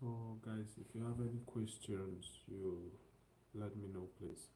So, guys, if you have any questions, you let me know, please.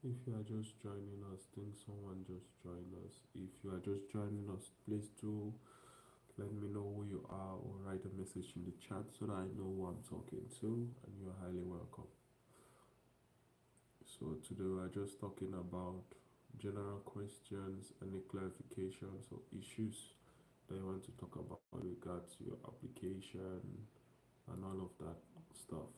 If you are just joining us, think someone just joined us. If you are just joining us, please do let me know who you are or write a message in the chat so that I know who I'm talking to, and you're highly welcome. So, today we are just talking about general questions, any clarifications or issues that you want to talk about with regards to your application and all of that stuff.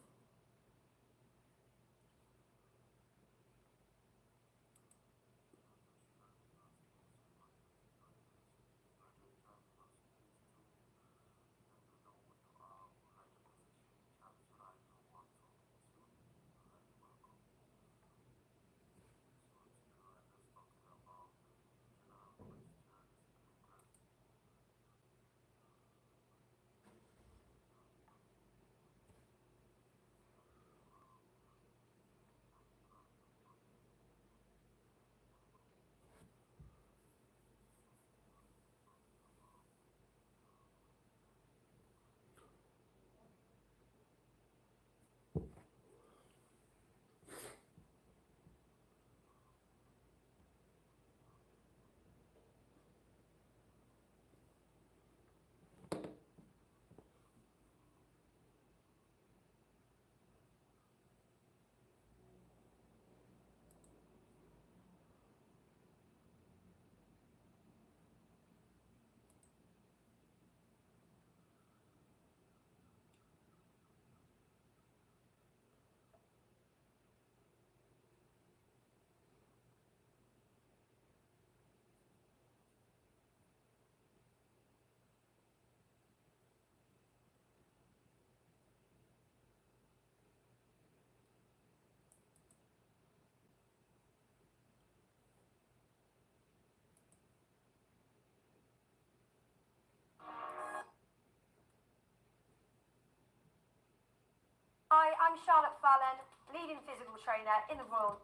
Hi, I'm Charlotte Fallon, leading physical trainer in the Royal.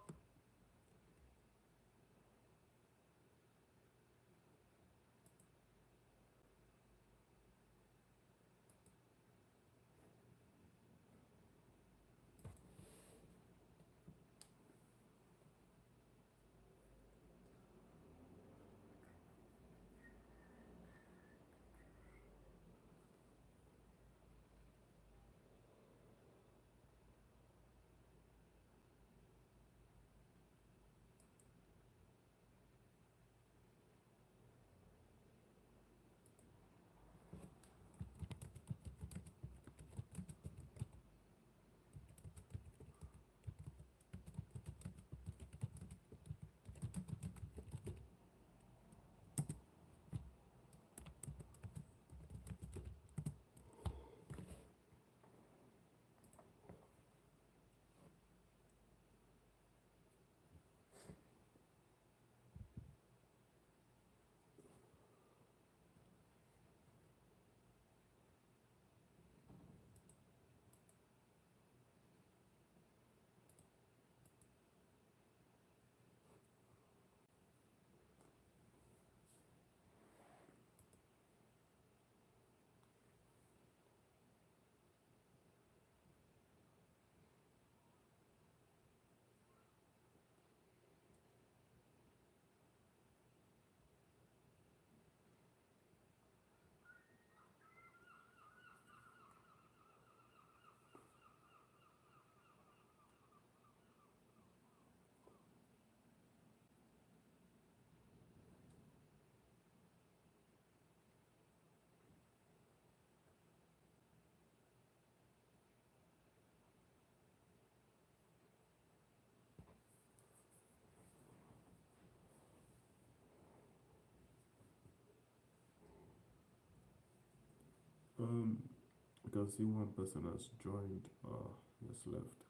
I can see one person has joined, has left.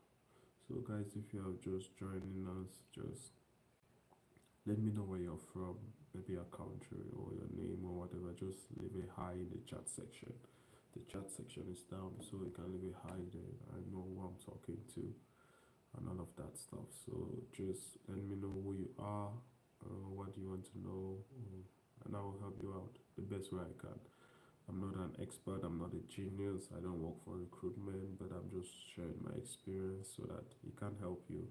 So, guys, if you are just joining us, just let me know where you're from, maybe your country or your name or whatever. Just leave a hi in the chat section. The chat section is down, so you can leave a hi there. I know who I'm talking to and all of that stuff. So just let me know who you are, what do you want to know, and I will help you out the best way I can. I'm not an expert, I'm not a genius, I don't work for recruitment, but I'm just sharing my experience so that it can help you.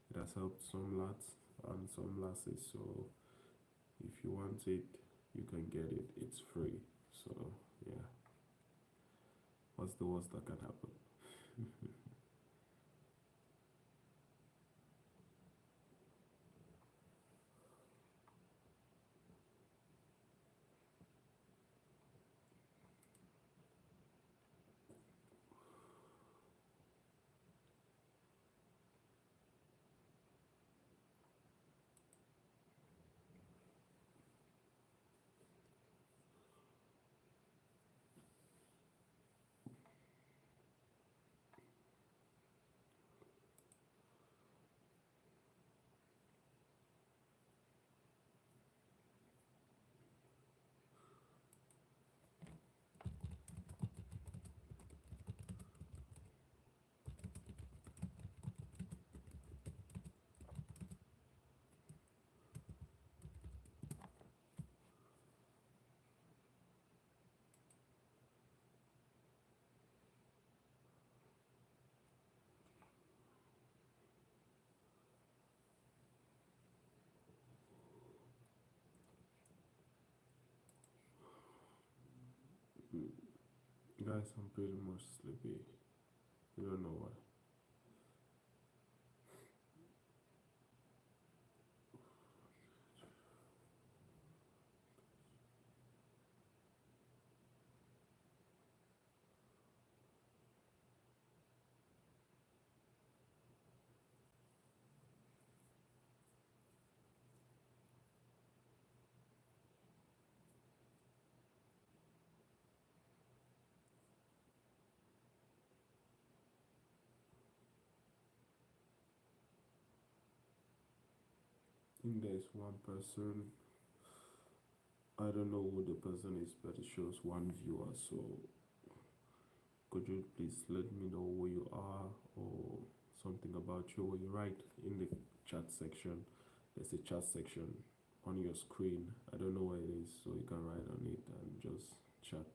It has helped some lads and some lasses, so if you want it, you can get it. It's free. So yeah, what's the worst that can happen? Guys, I'm pretty much sleepy. You don't know why. I think there's one person. I don't know who the person is, but it shows one viewer. So could you please let me know who you are or something about you? Or you write in the chat section. There's a chat section on your screen. I don't know where it is, so you can write on it and just chat.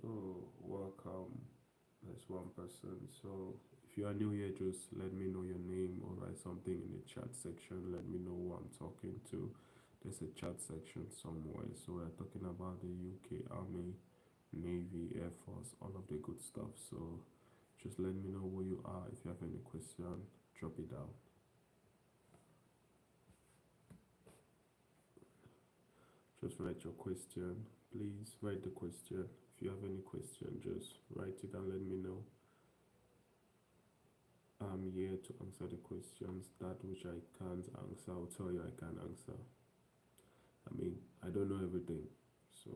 So, welcome. That's one person. So, if you are new here, just let me know your name or write something in the chat section. Let me know who I'm talking to. There's a chat section somewhere. So, we're talking about the UK Army, Navy, Air Force, all of the good stuff. So, just let me know who you are. If you have any question, drop it down. Just write your question. Please write the question. If you have any question, just write it and let me know. I'm here to answer the questions. That which I can't answer, I'll tell you I can't answer. I mean, I don't know everything, so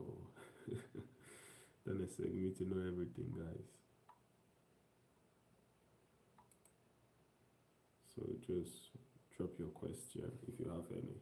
don't expect me to know everything, guys. So just drop your question if you have any.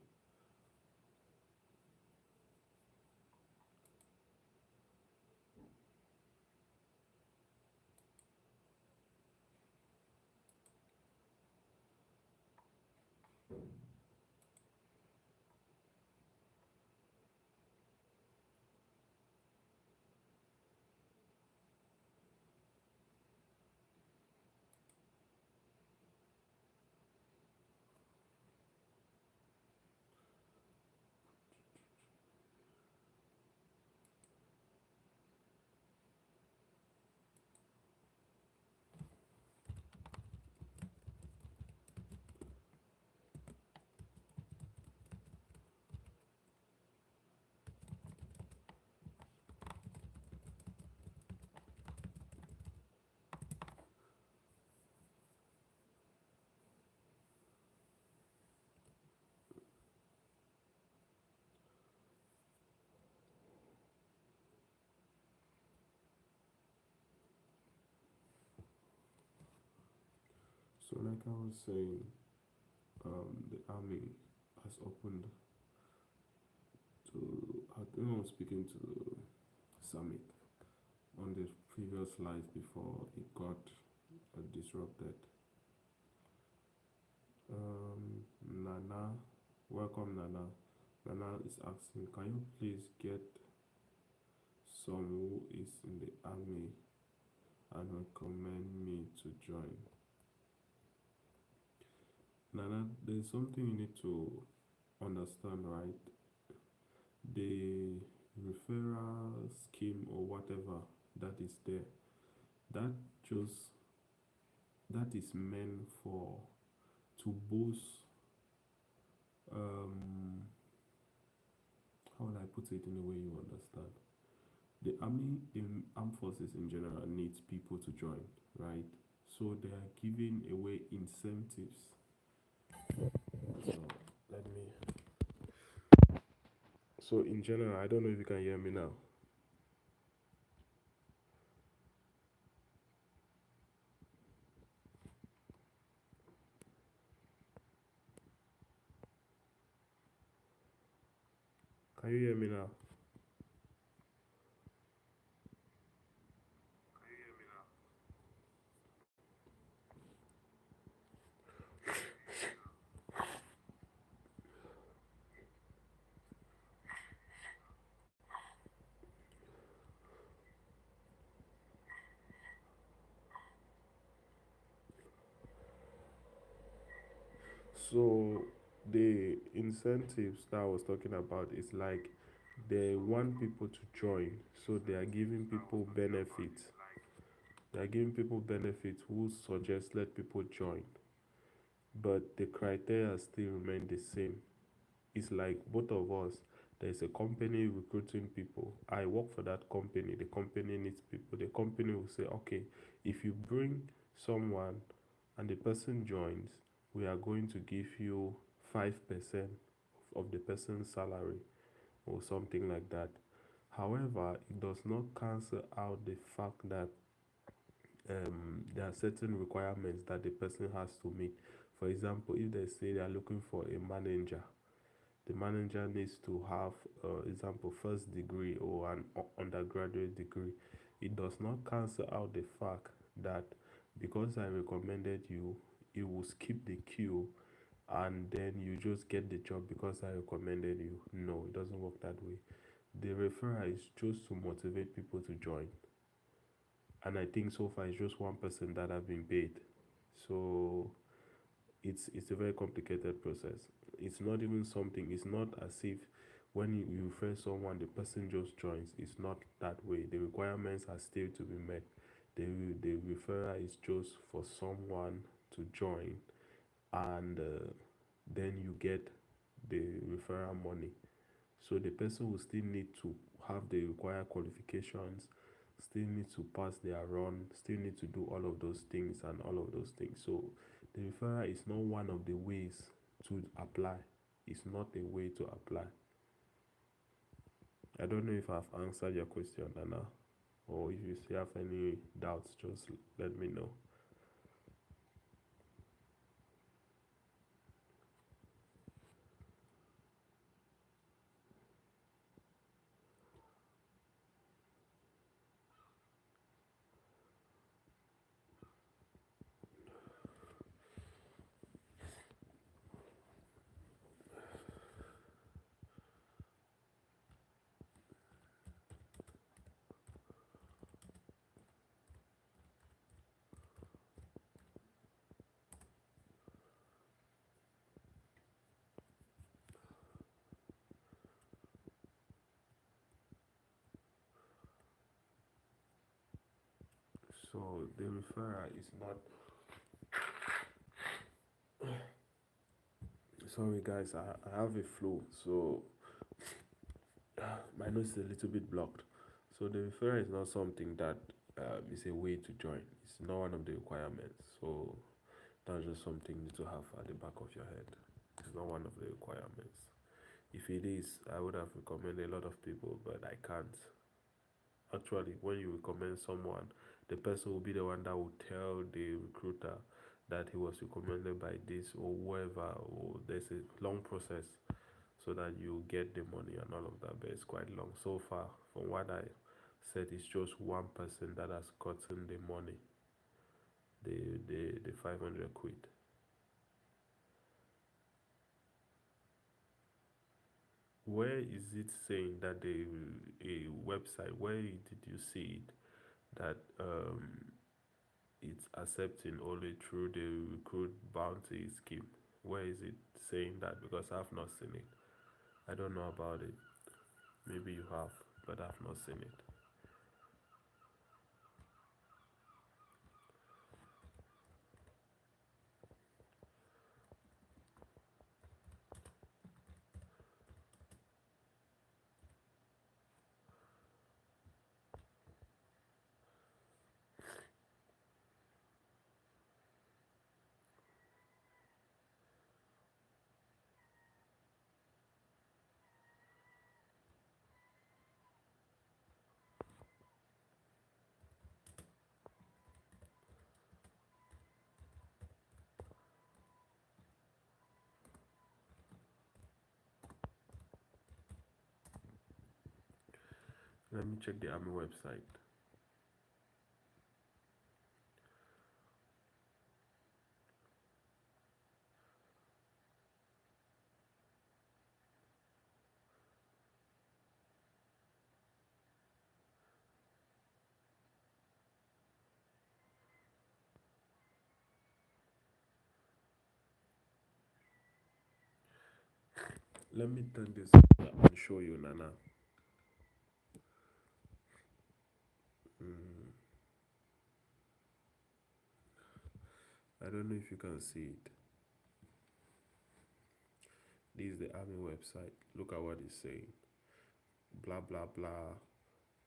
So like I was saying, the army has opened to. I think I was speaking to Summit on the previous live before it got disrupted. Nana, welcome Nana. Nana is asking, can you please get some who is in the army and recommend me to join? Nana, there's something you need to understand, right? The referral scheme or whatever that is there, that just that is meant for to boost um how will I put it in a way you understand? The army, the armed forces in general needs people to join, right? So they are giving away incentives. So let me. So in general, I don't know if you can hear me now. Can you hear me now? So the incentives that I was talking about is like they want people to join, so they are giving people benefits. They are giving people benefits who suggest let people join, but the criteria still remain the same. It's like both of us. There's a company recruiting people. I work for that company. The company needs people. The company will say, okay, if you bring someone and the person joins, we are going to give you 5% of the person's salary or something like that. However, it does not cancel out the fact that there are certain requirements that the person has to meet. For example, if they say they are looking for a manager, the manager needs to have, example, first degree or an undergraduate degree. It does not cancel out the fact that because I recommended you, it will skip the queue and then you just get the job because I recommended you. No, it doesn't work that way. The referral is just to motivate people to join. and I think so far it's just one person that have been paid. So it's a very complicated process. It's not even something. It's not as if when you refer someone, the person just joins. It's not that way. The requirements are still to be met. The referral is just for someone to join, and then you get the referral money. So the person will still need to have the required qualifications, still need to pass their run, still need to do all of those things and all of those things. So the referral is not one of the ways to apply. It's not a way to apply. I don't know if I've answered your question, Nana, or if you still have any doubts, just let me know. So the referral is not. Sorry, guys, I have a flu, so my nose is a little bit blocked. So the referral is not something that is a way to join. It's not one of the requirements. So that's just something you need to have at the back of your head. It's not one of the requirements. If it is, I would have recommended a lot of people, but I can't. Actually, when you recommend someone, the person will be the one that will tell the recruiter that he was recommended by this or whoever, or there's a long process so that you get the money and all of that, but it's quite long. So far, from what I said, it's just one person that has gotten the money, the 500 quid. Where is it saying that the a website? Where did you see it that it's accepting only through the recruit bounty scheme? Where is it saying that? Because I've not seen it. I don't know about it. Maybe you have, but I've not seen it. Let me check the army website. Let me turn this and show you, Nana. Mm, I don't know if you can see it. This is the army website. Look at what it's saying. Blah blah blah.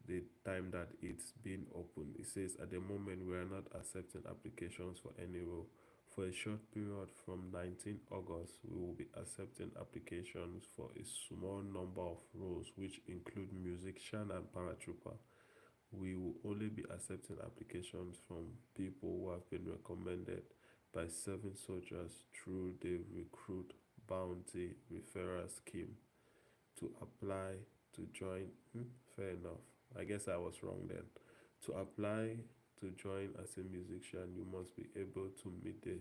The time that it's been open. It says at the moment we are not accepting applications for any role. For a short period from 19 August, we will be accepting applications for a small number of roles, which include musician and paratrooper. We will only be accepting applications from people who have been recommended by serving soldiers through the recruit bounty referral scheme. To apply to join, fair enough. I guess I was wrong then. To apply to join as a musician, you must be able to meet the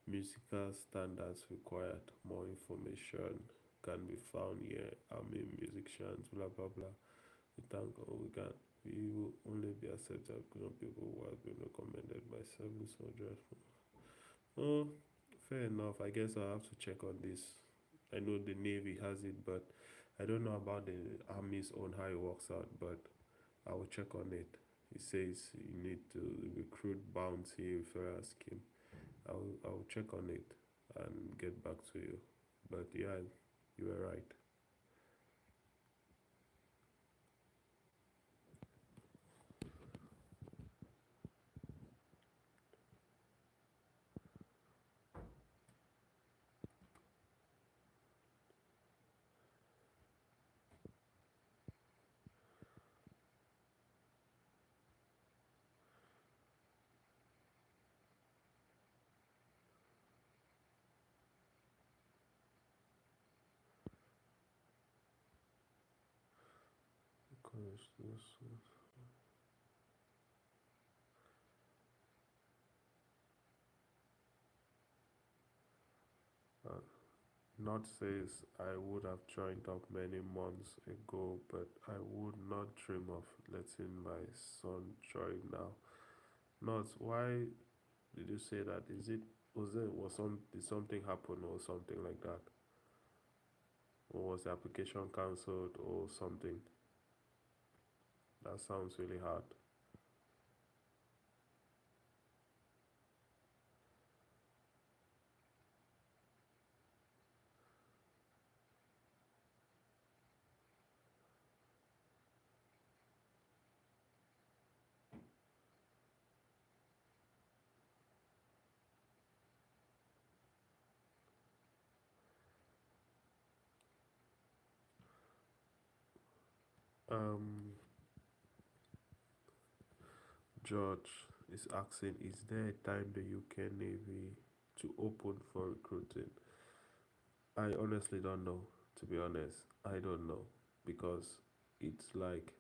musical standards required. More information can be found here. I mean, musicians, blah blah blah. We thank God we can. We will only be accepted from people who have been recommended by service or just. Oh, fair enough. I guess I'll have to check on this. I know the Navy has it, but I don't know about the Army's on how it works out, but I will check on it. It says you need to recruit bounty referral scheme. I'll check on it and get back to you. But yeah, you were right. Because uh, not says I would have joined up many months ago, but I would not dream of letting my son join now. Not why did you say that? Is it was some did something happen or something like that? Or was the application cancelled or something? That sounds really hard. Um, George is asking, is there a time the UK Navy to open for recruiting? I honestly don't know. To be honest, I don't know because it's like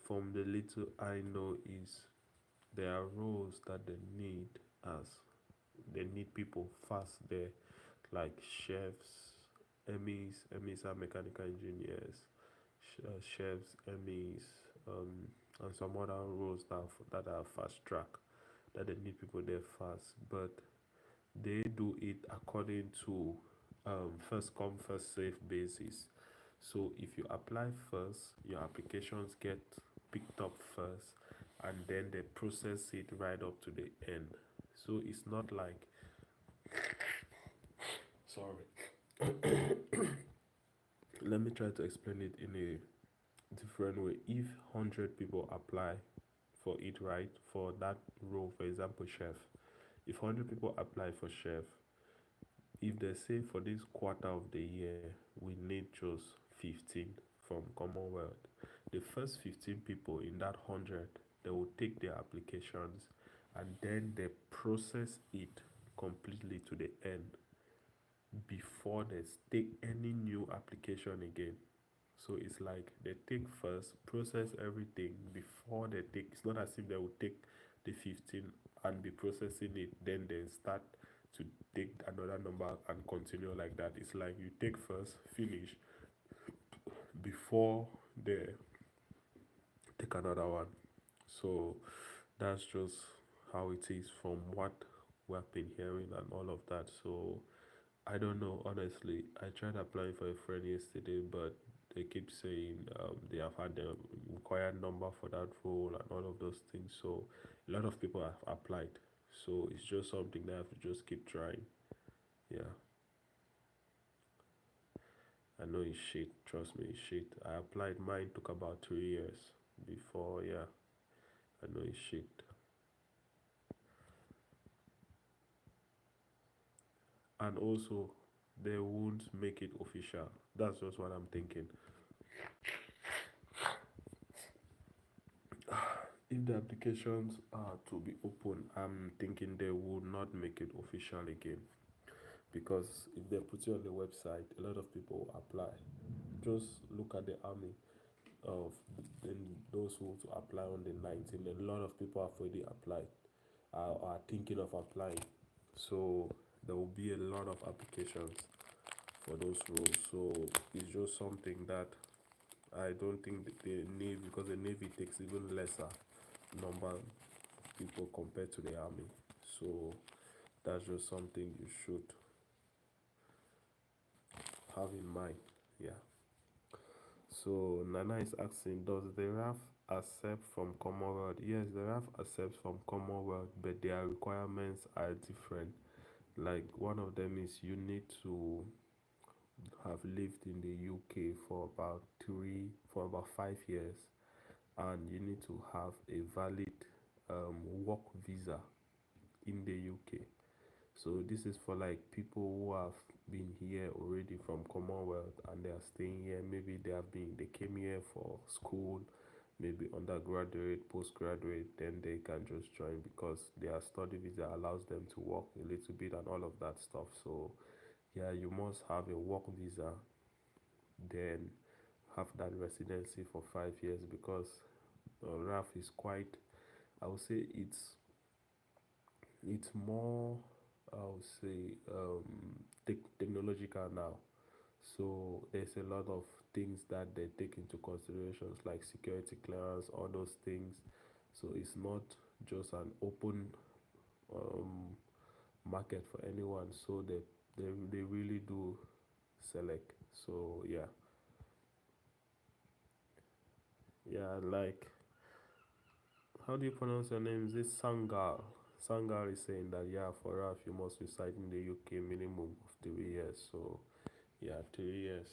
from the little I know is there are roles that they need as they need people fast there, like chefs, MEs are mechanical engineers, chefs, MEs, and some other roles that are fast track that they need people there fast, but they do it according to first come first serve basis. So if you apply first, your applications get picked up first, and then they process it right up to the end. So it's not like, sorry, let me try to explain it in a different way. If 100 people apply for it, right, for that role, for example chef, if 100 people apply for chef, if they say for this quarter of the year we need just 15 from Commonwealth, the first 15 people in that 100, they will take their applications and then they process it completely to the end before they take any new application again. So it's like they take first, process everything before they take. It's not as if they will take the 15 and be processing it, then they start to take another number and continue like that. It's like you take first, finish before they take another one. So that's just how it is from what we have been hearing and all of that. So I don't know, honestly. I tried applying for a friend yesterday, but they keep saying they have had the required number for that role and all of those things. So a lot of people have applied. So it's just something that I have to just keep trying. Yeah, I know it's shit. Trust me, it's shit. I applied. Mine took about 3 years before. Yeah, I know it's shit. And also, they won't make it official. That's just what I'm thinking. If the applications are to be open, I'm thinking they will not make it official again, because if they put it on the website, a lot of people will apply. Just look at the army of then those who to apply on the 19th. A lot of people have already applied, are thinking of applying. So there will be a lot of applications for those roles. So it's just something that I don't think that the navy, because the navy takes even lesser number of people compared to the army. So that's just something you should have in mind. Yeah. So Nana is asking, does the RAF accept from Commonwealth? Yes, the RAF accepts from Commonwealth, but their requirements are different. Like one of them is you need to have lived in the UK for about 5 years, and you need to have a valid work visa in the UK. So this is for like people who have been here already from Commonwealth and they are staying here. Maybe they came here for school, maybe undergraduate, postgraduate, then they can just join because their study visa allows them to work a little bit and all of that stuff. So yeah, you must have a work visa, then have that residency for 5 years because RAF is quite, I would say it's more, I would say, technological now. So there's a lot of things that they take into considerations like security clearance, all those things. So it's not just an open um, market for anyone. So they really do select. So yeah, like how do you pronounce your name? Is it Sangal? Sangal is saying that yeah, for RAF you must reside in the UK minimum of 3 years. So yeah, 3 years.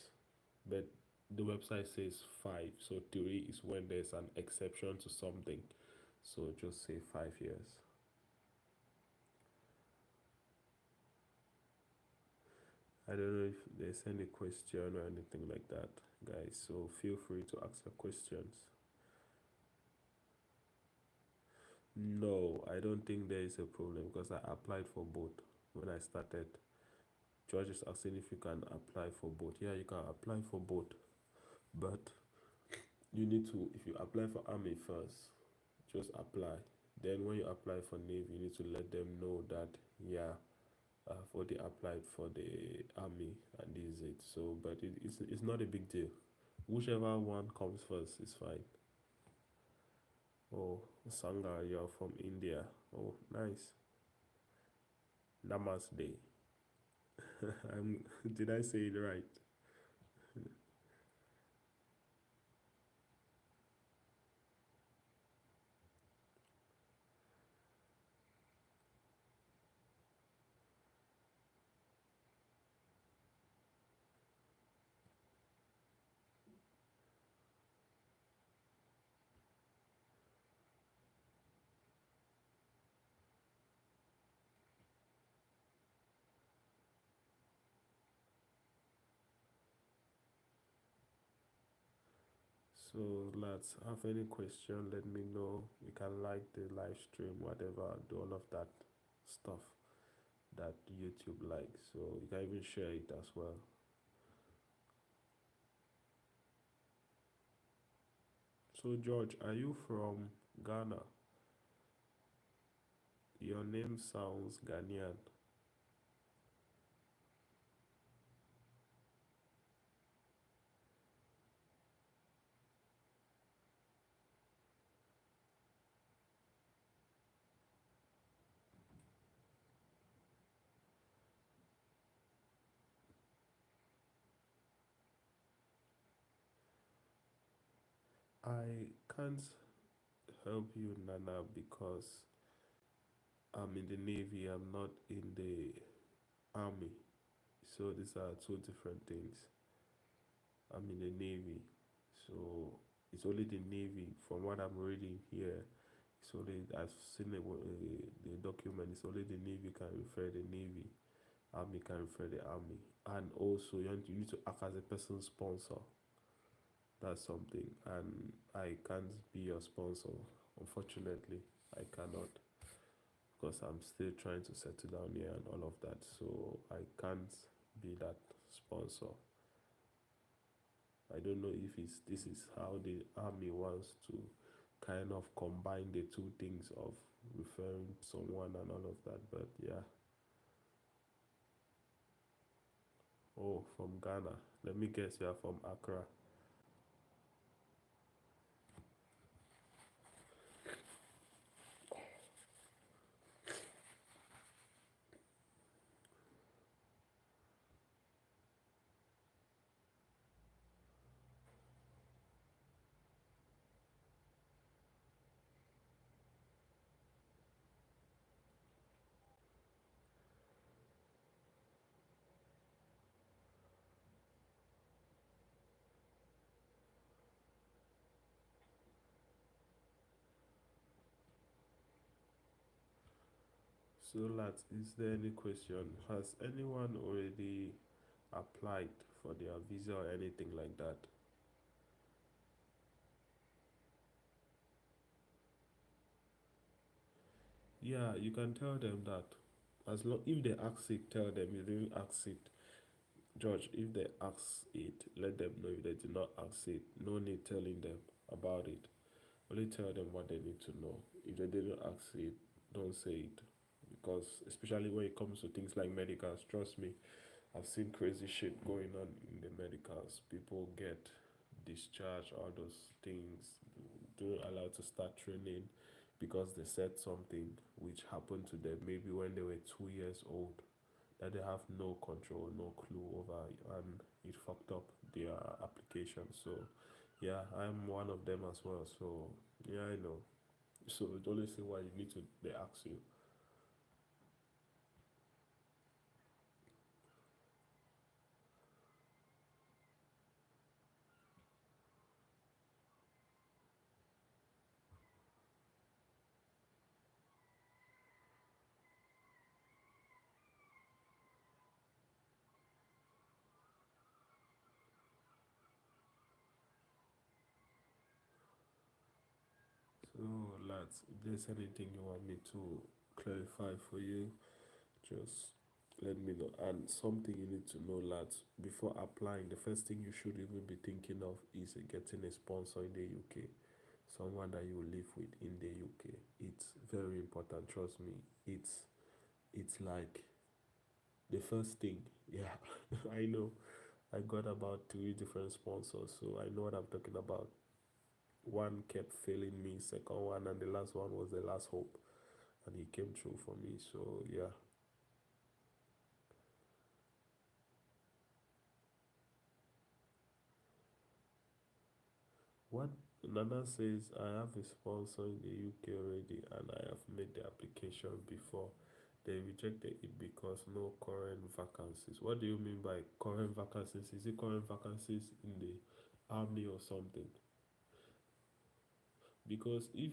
But the website says 5. So 3 is when there's an exception to something. So just say 5 years. I don't know if there's any question or anything like that, guys. So feel free to ask your questions. No, I don't think there is a problem because I applied for both when I started. George is asking if you can apply for both. Yeah, you can apply for both, but you need to, if you apply for army first, just apply. Then when you apply for navy, you need to let them know that yeah, I've already applied for the army and this is it. So, but it's not a big deal. Whichever one comes first is fine. Oh, Sangha, you're from India. Oh, nice. Namaste. Did I say it right? So, lads, have any question? Let me know. You can like the live stream, whatever, do all of that stuff that YouTube likes. So, you can even share it as well. So, George, are you from Ghana? Your name sounds Ghanaian. I can't help you, Nana, because I'm in the Navy, I'm not in the Army. So, these are two different things. I'm in the Navy. So, it's only the Navy, from what I'm reading here. It's only, I've seen the document, it's only the Navy can refer the Navy, Army can refer the Army. And also, you need to act as a person's sponsor. That's something. And I can't be your sponsor, unfortunately. I cannot because I'm still trying to settle down here and all of that. So I can't be that sponsor. I don't know if this is how the army wants to kind of combine the two things of referring someone and all of that, but yeah. Oh, from Ghana. Let me guess, you are from Accra. So, lads, is there any question? Has anyone already applied for their visa or anything like that? Yeah, you can tell them that. As long if they ask it, tell them you didn't ask it. Judge, if they ask it, let them know. If they do not ask it, no need telling them about it. Only tell them what they need to know. If they didn't ask it, don't say it. Because especially when it comes to things like medicals, trust me, I've seen crazy shit going on in the medicals. People get discharged, all those things. They're allowed to start training because they said something which happened to them maybe when they were 2 years old that they have no control, no clue over, and it fucked up their application. So, yeah, I'm one of them as well. So, yeah, I know. So, don't say why you need to, they ask you. So, lads, if there's anything you want me to clarify for you, just let me know. And something you need to know, lads, before applying, the first thing you should even be thinking of is getting a sponsor in the UK, someone that you live with in the UK. It's very important, trust me. It's like the first thing. Yeah, I know. I got about three different sponsors, so I know what I'm talking about. One kept failing me, second one, and the last one was the last hope, and he came through for me. So yeah, what Nana says, I have a sponsor in the UK already, and I have made the application before. They rejected it because no current vacancies. What do you mean by current vacancies? Is it current vacancies in the army or something? Because if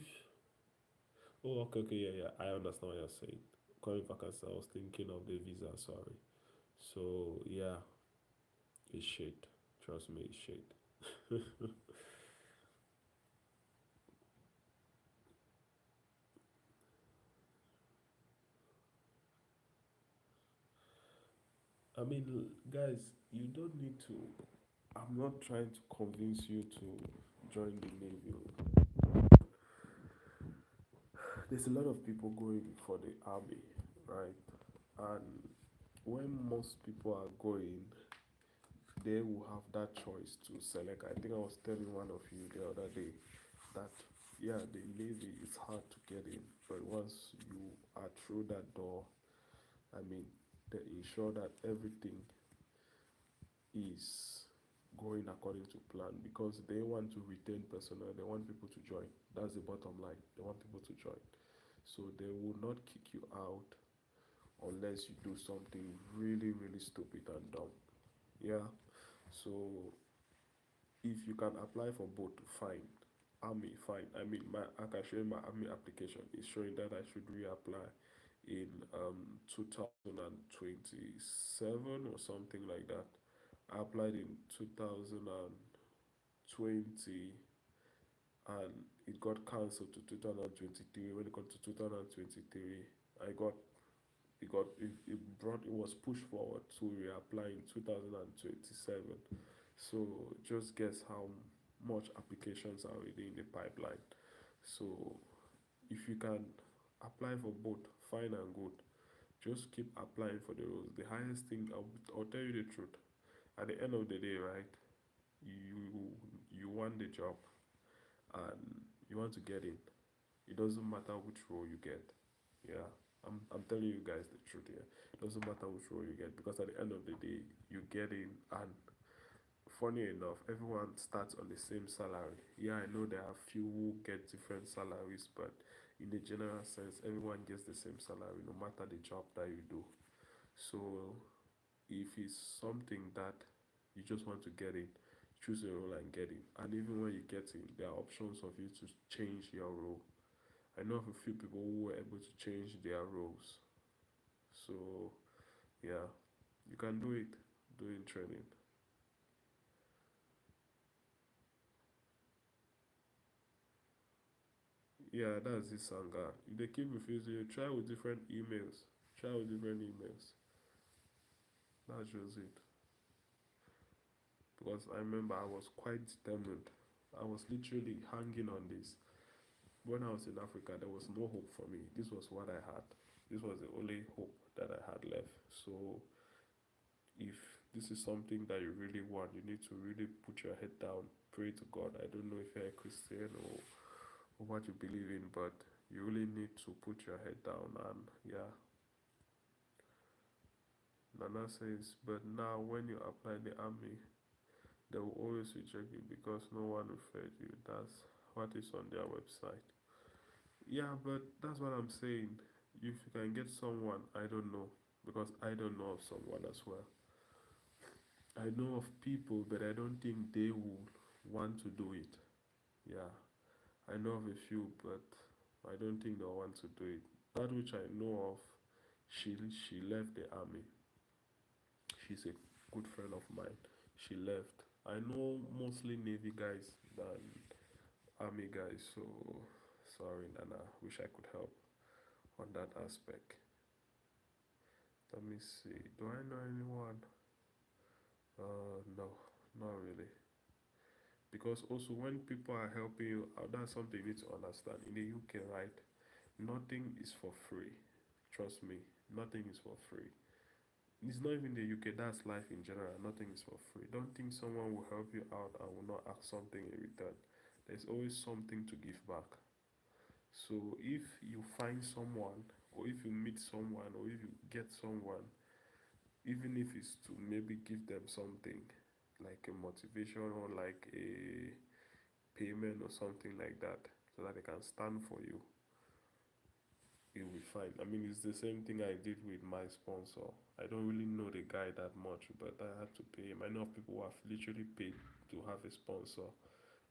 oh, okay, okay, yeah, yeah, I understand what you're saying. Current vacancies, I was thinking of the visa, sorry. So yeah, it's shit. Trust me, it's shit. I mean, guys, you don't need to. I'm not trying to convince you to join the Navy. There's a lot of people going for the army, right? And when most people are going, they will have that choice to select. I think I was telling one of you the other day that yeah, the Navy is hard to get in, but once you are through that door, I mean, they ensure that everything is going according to plan because they want to retain personnel, they want people to join. That's the bottom line. They want people to join. So they will not kick you out unless you do something really, really stupid and dumb. Yeah. So if you can apply for both, fine. Army, fine. I mean, I can show you my army application. It's showing that I should reapply in 2027 or something like that. I applied in 2020 and it got cancelled to 2023. When it got to 2023, I got it brought it was pushed forward to reapply in 2027. So just guess how much applications are already in the pipeline. So if you can apply for both, fine and good. Just keep applying for the roles. The highest thing I'll tell you the truth. At the end of the day, right? You want the job and you want to get in. It doesn't matter which role you get. Yeah, I'm telling you guys the truth here. It doesn't matter which role you get because at the end of the day, you get in and funny enough, everyone starts on the same salary. Yeah, I know there are few who get different salaries, but in the general sense, everyone gets the same salary no matter the job that you do. So if it's something that you just want to get in, choose a role and get in. And even when you get in, there are options of you to change your role. I know of a few people who were able to change their roles. So yeah, you can do it doing training. Yeah, that's this Sanga. If they keep refusing you, try with different emails. Try with different emails. That's just it. Because I remember I was quite determined. I was literally hanging on this. When I was in Africa, there was no hope for me. This was what I had. This was the only hope that I had left. So if this is something that you really want, you need to really put your head down, pray to God. I don't know if you're a Christian or what you believe in, but you really need to put your head down. And yeah, Nana says, but now when you apply the army, they will always reject you because no one referred you. That's what is on their website. Yeah, but that's what I'm saying. If you can get someone, I don't know, because I don't know of someone as well. I know of people, but I don't think they will want to do it. Yeah, I know of a few, but I don't think they'll want to do it. That which I know of, she left the army. She's a good friend of mine. She left. I know mostly Navy guys than Army guys, so sorry, Nana. Wish I could help on that aspect. Let me see. Do I know anyone? No, not really. Because also when people are helping you, that's something you need to understand. In the UK, right? Nothing is for free. Trust me, nothing is for free. It's not even the UK, that's life in general. Nothing is for free. Don't think someone will help you out and will not ask something in return. There's always something to give back. So if you find someone, or if you meet someone, or if you get someone, even if it's to maybe give them something like a motivation or like a payment or something like that, so that they can stand for you, you'll be fine. I mean, it's the same thing I did with my sponsor. I don't really know the guy that much, but I had to pay him. I know of people who have literally paid to have a sponsor,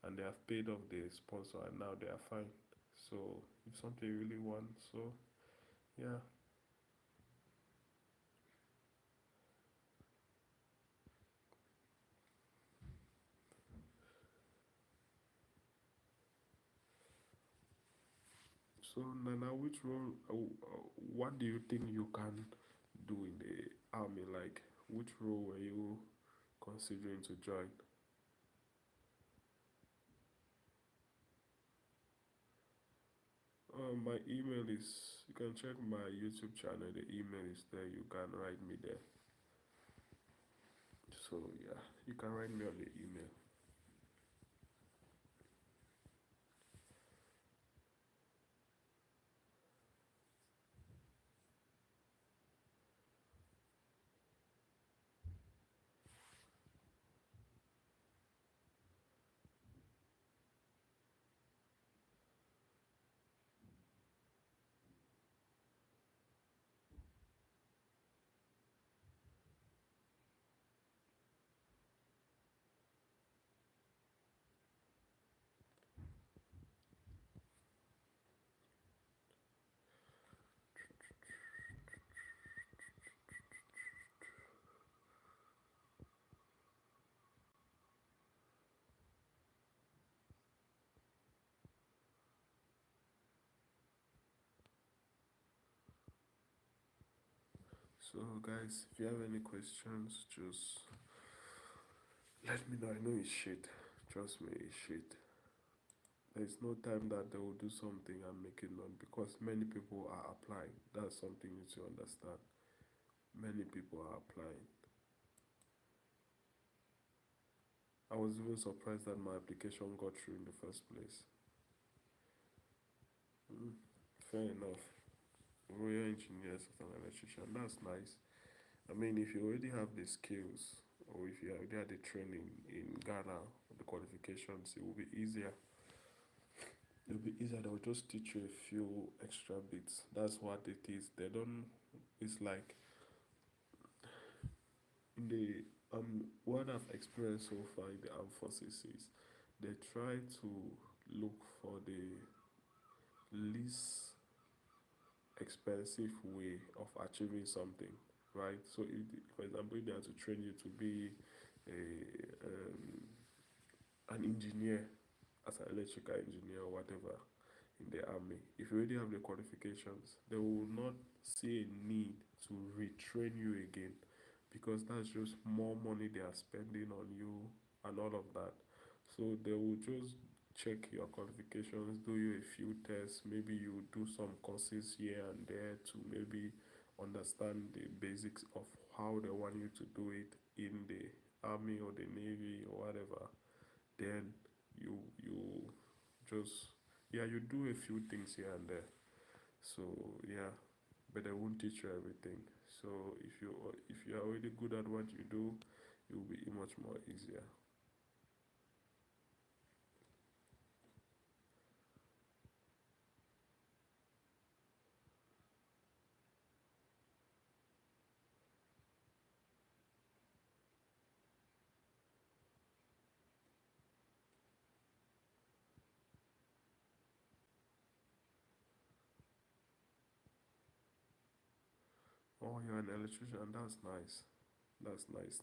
and they have paid off the sponsor, and now they are fine. So if something you really want, so yeah. So Nana, which role? What do you think you can do in the army? Like, which role were you considering to join? My email is. You can check my YouTube channel. The email is there. You can write me there. So yeah, you can write me on the email. So guys, if you have any questions, just let me know. I know it's shit. Trust me, it's shit. There's no time that they will do something and make it known because many people are applying. That's something you need to understand. Many people are applying. I was even surprised that my application got through in the first place. Mm, fair enough. Royal engineers as an electrician, that's nice. I mean, if you already have the skills or if you already had the training in Ghana, the qualifications, it will be easier. It'll be easier. They'll just teach you a few extra bits. That's what it is. They don't. It's like in the what I've experienced so far in the armed forces is they try to look for the least expensive way of achieving something, right? So, for example, if they are to train you to be a an engineer, as an electrical engineer or whatever in the army, if you already have the qualifications, they will not see a need to retrain you again because that's just more money they are spending on you and all of that. So they will just check your qualifications, do you a few tests, maybe you do some courses here and there to maybe understand the basics of how they want you to do it in the army or the navy or whatever. Then you just, yeah, you do a few things here and there. So yeah, but they won't teach you everything. So if you are already good at what you do, it will be much more easier. Oh, you're an electrician. That's nice. That's nice.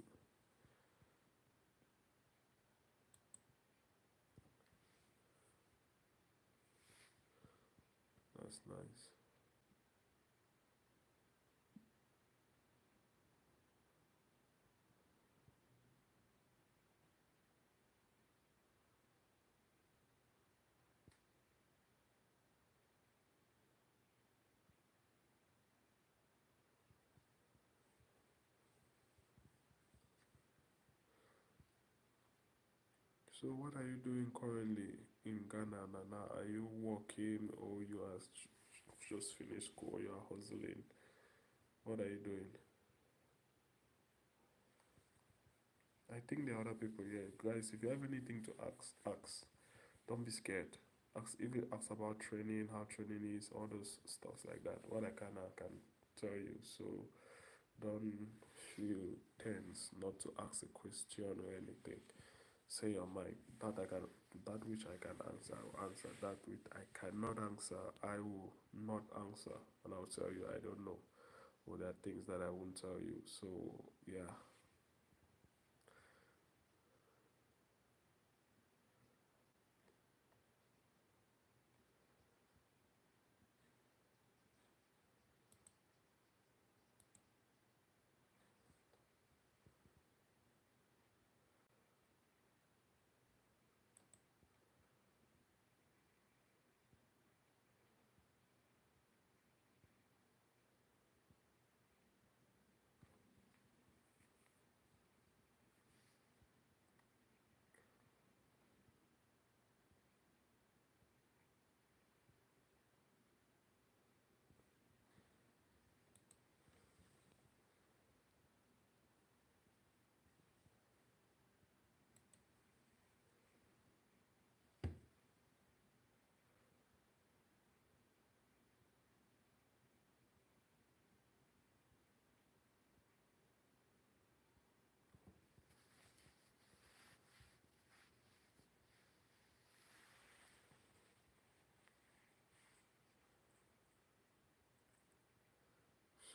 That's nice. So what are you doing currently in Ghana, Nana? Are you working or you are just finished school? You are hustling. What are you doing? I think there are other people here, guys. If you have anything to ask, ask. Don't be scared. Ask, even ask about training, how training is, all those stuff like that. What I can tell you. So don't feel tense not to ask a question or anything. Say your mind. That which I can answer, I will answer. That which I cannot answer, I will not answer, and I'll tell you I don't know. Or there are things that I won't tell you. So yeah.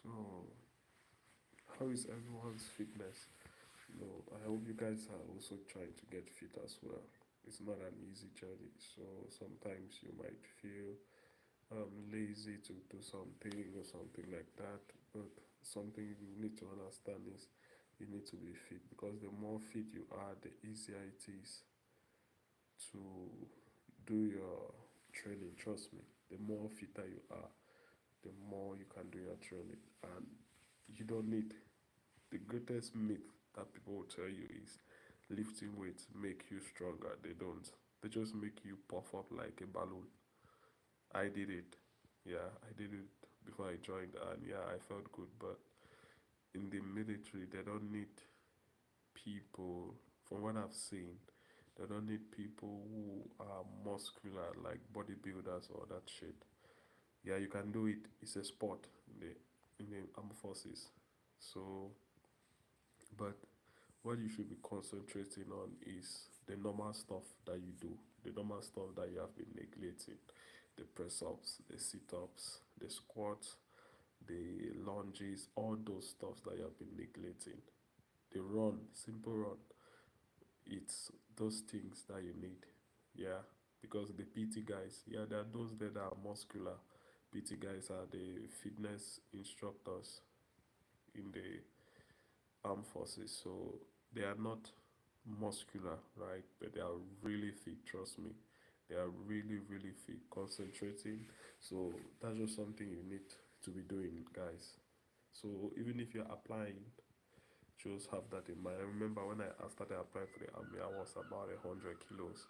So how is everyone's fitness? I hope you guys are also trying to get fit as well. It's not an easy journey, so sometimes you might feel lazy to do something or something like that. But something you need to understand is you need to be fit because the more fit you are, the easier it is to do your training. Trust me, the more fitter you are, the more you can do your training, and you don't need the greatest myth that people will tell you is lifting weights make you stronger. They don't. They just make you puff up like a balloon. I did it. Yeah, I did it before I joined, and yeah, I felt good. But in the military, they don't need people, from what I've seen, they don't need people who are muscular like bodybuilders or that shit. Yeah, you can do it. It's a sport in the armed forces. So, but what you should be concentrating on is the normal stuff that you do, the normal stuff that you have been neglecting. the press ups, the sit ups, the squats, the lunges, all those stuffs that you have been neglecting. The run, simple run. It's those things that you need. Yeah, because the PT guys, yeah, there are those that are muscular. PT guys are the fitness instructors in the armed forces, so they are not muscular, right? But they are really fit, trust me. They are really, really fit, concentrating. So that's just something you need to be doing, guys. So even if you're applying, just have that in mind. I remember when I started applying for the army, I was about 100 kilos.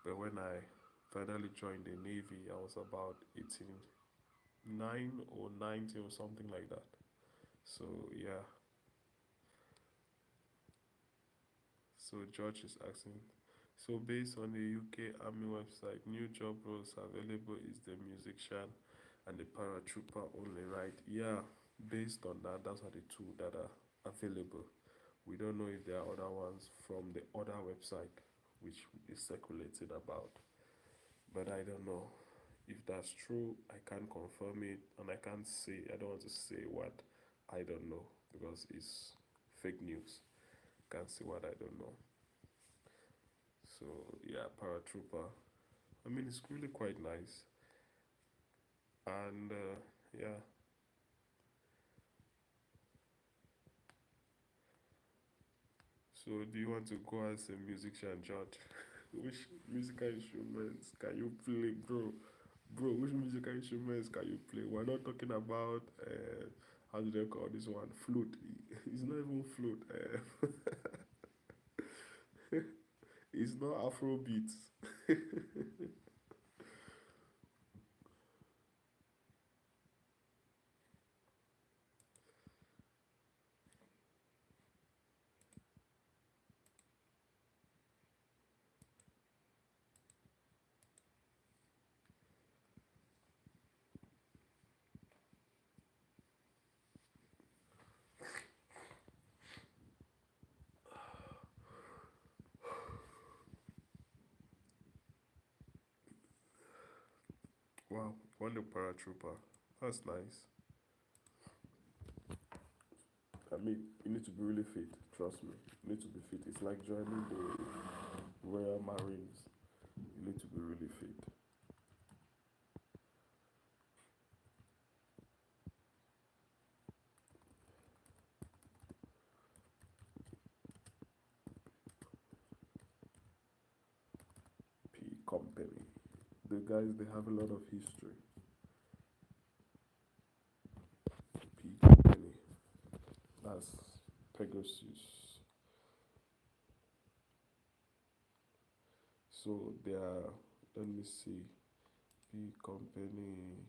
But when I finally joined the navy, I was about 89 or 90 or something like that. So yeah. So George is asking. So based on the UK Army website, new job roles available is the musician and the paratrooper only, right? Yeah, based on that, those are the two that are available. We don't know if there are other ones from the other website which is circulating about, but I don't know. If that's true, I can't confirm it and I can't say, I don't want to say what I don't know because it's fake news. Can't say what I don't know. So yeah, paratrooper. I mean, it's really quite nice, and yeah. So do you want to go as a musician, George? Which musical instruments can you play, bro? Bro, which musical instruments can you play? We're not talking about how do they call this one? Flute. It's not even flute. It's not Afro beats. Wow, one the paratrooper. That's nice. I mean, you need to be really fit. Trust me, you need to be fit. It's like joining the Royal Marines. You need to be really fit. P Company. The guys they have a lot of history. P Company. That's Pegasus. So they are. Let me see. P Company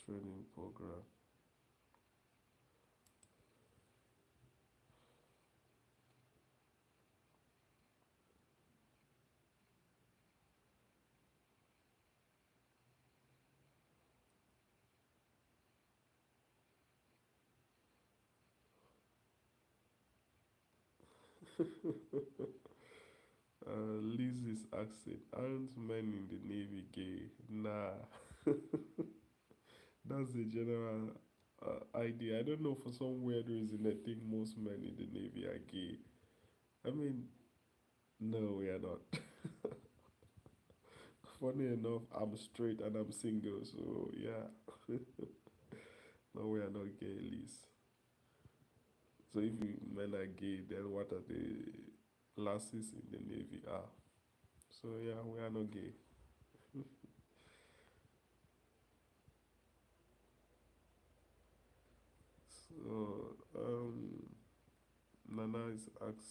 training program. Liz is asking, aren't men in the Navy gay? Nah, that's the general idea. I don't know, for some weird reason, I think most men in the Navy are gay. I mean, no, we are not. Funny enough, I'm straight and I'm single, so yeah, no, we are not gay, Liz. So if you men are gay, then what are the lasses in the Navy are? So yeah, we are not gay. So Nana is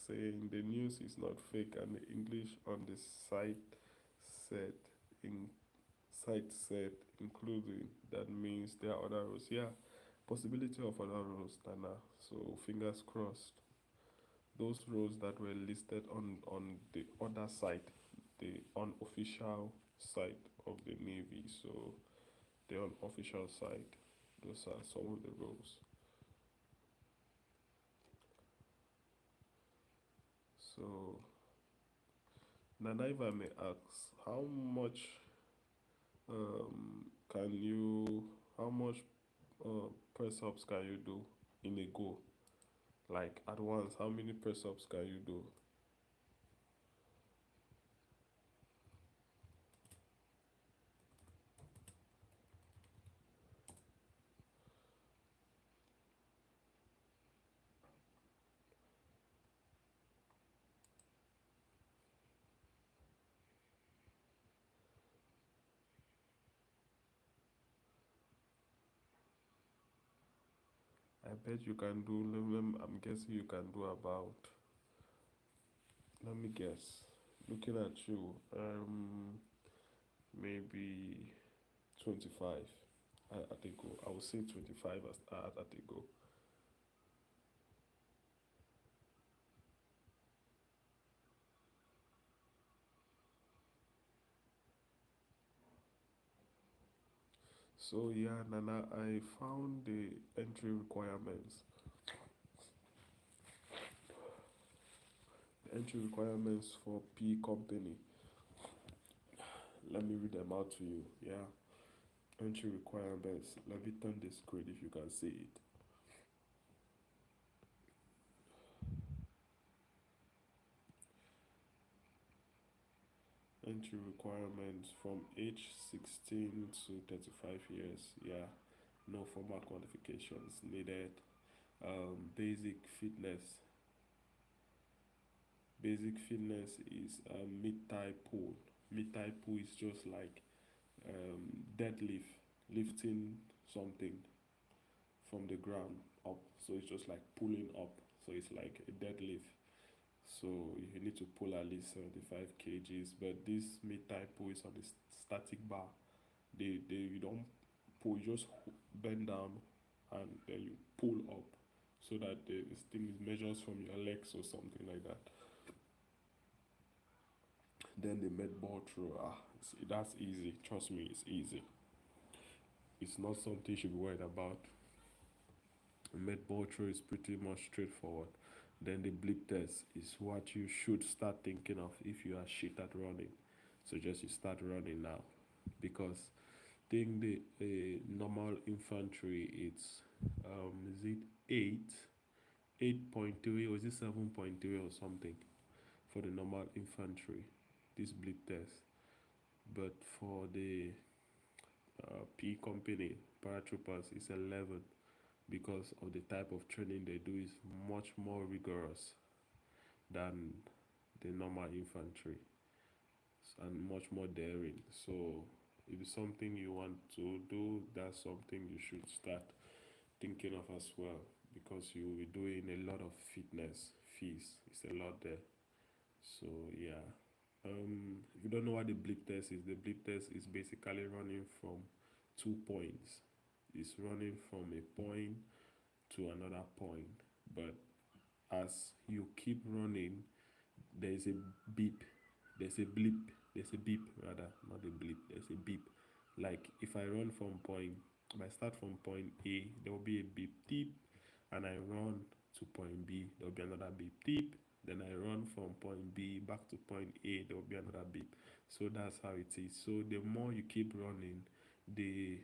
saying the news is not fake and the English on the said in said including that means there are other roles. Yeah, possibility of other roles, Nana. So fingers crossed. Those roles that were listed on the other site, the unofficial site of the Navy. So the unofficial site, those are some of the roles. So Nana, if I may ask, how much Can you, how much press ups can you do in a go? Like at once, how many press ups can you do? I bet you can do, I'm guessing you can do about, let me guess, looking at you, maybe 25 at a go. I would say 25 at a go. So yeah, Nana, I found the entry requirements. The entry requirements for P company. Let me read them out to you. Yeah, entry requirements. Let me turn the screen if you can see it. Entry requirements from age 16 to 35 years. Yeah, no formal qualifications needed. Basic fitness. Basic fitness is mid-thigh pull. Mid-thigh pull is just like deadlift, lifting something from the ground up. So it's just like pulling up. So it's like a deadlift. So you need to pull at least 75 kgs. But this mid-thigh pull is on the static bar. You don't pull, you just bend down and then you pull up so that the thing measures from your legs or something like that. Then the med ball throw, that's easy. Trust me, it's easy. It's not something you should be worried about. Med ball throw is pretty much straightforward. Then the blip test is what you should start thinking of if you are shit at running. So just you start running now, because think the normal infantry it's is it 8.3 or is it 7.3 or something for the normal infantry, this blip test. But for the P company paratroopers is 11 because of the type of training they do is much more rigorous than the normal infantry and much more daring. So if it's something you want to do, that's something you should start thinking of as well, because you will be doing a lot of fitness fees. It's a lot there. So yeah. If you don't know what the blip test is, the blip test is basically running from 2 points. It's running from a point to another point. But as you keep running, there's a beep, there's a blip, there's a beep rather, not a blip, there's a beep. Like if I run from point, if I start from point A, there will be a beep deep, and I run to point B, there will be another beep deep. Then I run from point B back to point A, there will be another beep. So that's how it is. So the more you keep running, the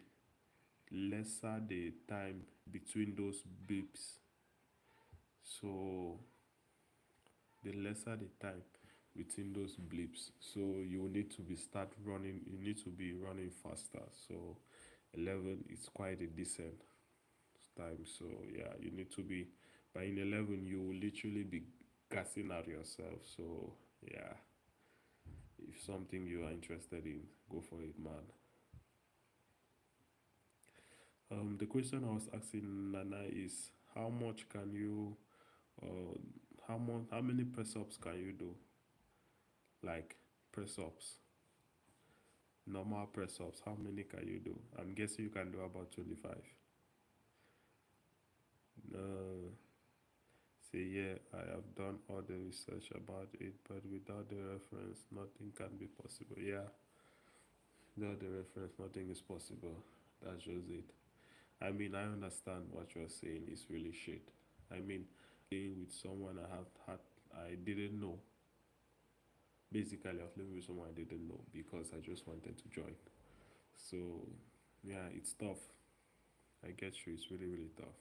lesser the time between those beeps. So the lesser the time between those blips, so you will need to be start running, you need to be running faster. So 11 is quite a decent time. So yeah, you need to be, by in 11 you will literally be gassing out yourself. So yeah, if something you are interested in, go for it, man. The question I was asking Nana is how much can you uh, how many press ups can you do, like press ups, normal press ups, how many can you do? I'm guessing you can do about 25. Uh, say, yeah, I have done all the research about it, but without the reference, nothing can be possible. Yeah, without the reference, nothing is possible. That's just it. I mean, I understand what you're saying is really shit. I mean, being with someone I didn't know. Basically, I was living with someone I didn't know because I just wanted to join. So yeah, it's tough. I get you. It's really really tough.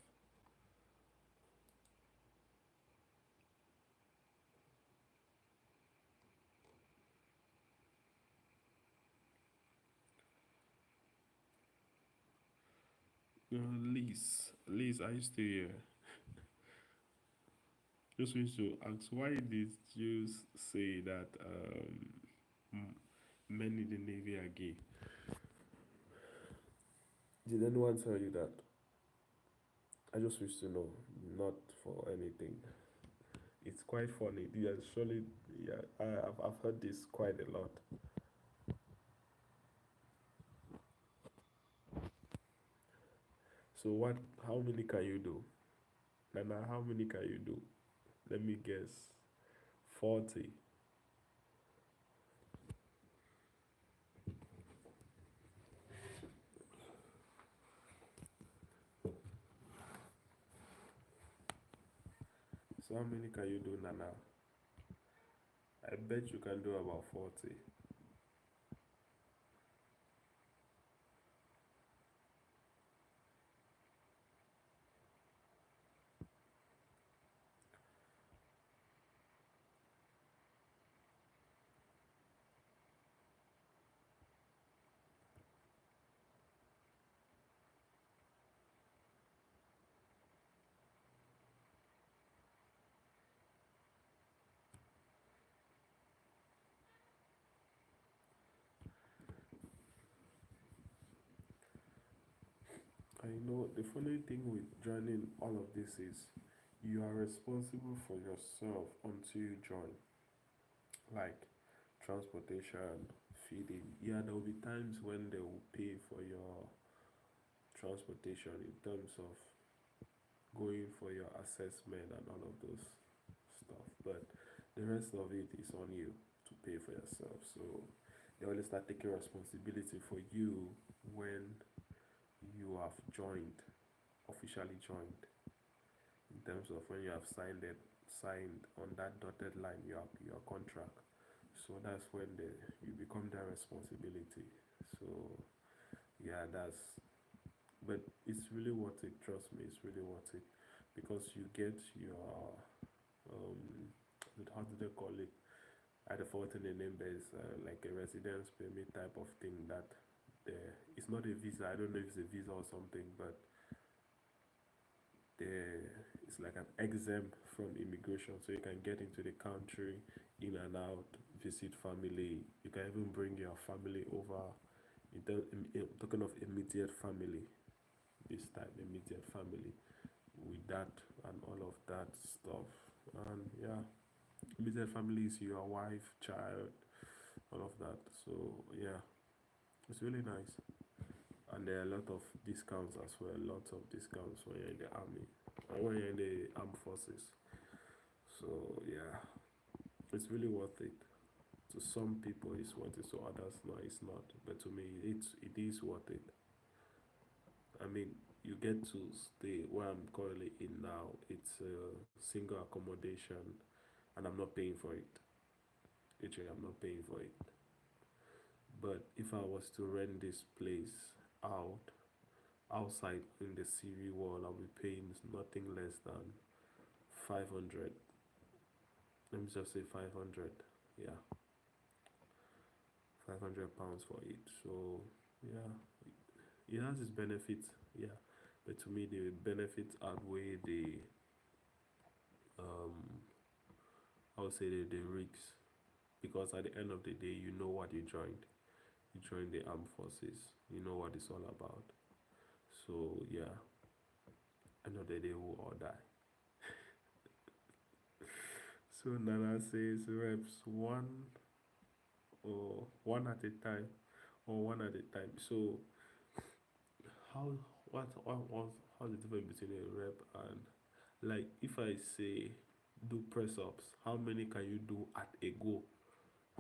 Liz, are you still here? Just wish to ask, why did you say that m- men in the navy are gay? Did anyone tell you that? I just wish to know, not for anything. It's quite funny. Yeah, surely, yeah, I've heard this quite a lot. So what? How many can you do? Nana, how many can you do? Let me guess. 40. So how many can you do, Nana? I bet you can do about 40. I know the funny thing with joining all of this is you are responsible for yourself until you join. Like transportation, feeding. Yeah, there will be times when they will pay for your transportation in terms of going for your assessment and all of those stuff. But the rest of it is on you to pay for yourself. So they always start taking responsibility for you when you have joined, officially joined, in terms of when you have signed on that dotted line your contract. So that's when you become their responsibility. So yeah, but it's really worth it. Trust me, it's really worth it because you get your um, how do they call it? I default in the name. There's like a residence permit type of thing that it's not a visa. I don't know if it's a visa or something, but there it's like an exempt from immigration, so you can get into the country in and out, visit family. You can even bring your family over. Talking of immediate family, this time immediate family with that and all of that stuff. And yeah, immediate family is your wife, child, all of that. So yeah, it's really nice. And there are a lot of discounts as well. Lots of discounts when you're in the army or when you're in the armed forces. So yeah, it's really worth it. To some people, it's worth it. To others, no, it's not. But to me, it is worth it. I mean, you get to stay where I'm currently in now. It's a single accommodation, and I'm not paying for it. Literally, I'm not paying for it. But if I was to rent this place out outside in the city wall, I'll be paying nothing less than 500. Let me just say 500. Yeah, £500 for it. So yeah, it has its benefits. Yeah, but to me the benefits outweigh the um I would say the risks, because at the end of the day you know what you joined. You joined the armed forces. You know what it's all about. So yeah, end of the day will all die. So Nana says reps one at a time, or one at a time. So how what how's the difference between a rep and, like, if I say do press ups, how many can you do at a go?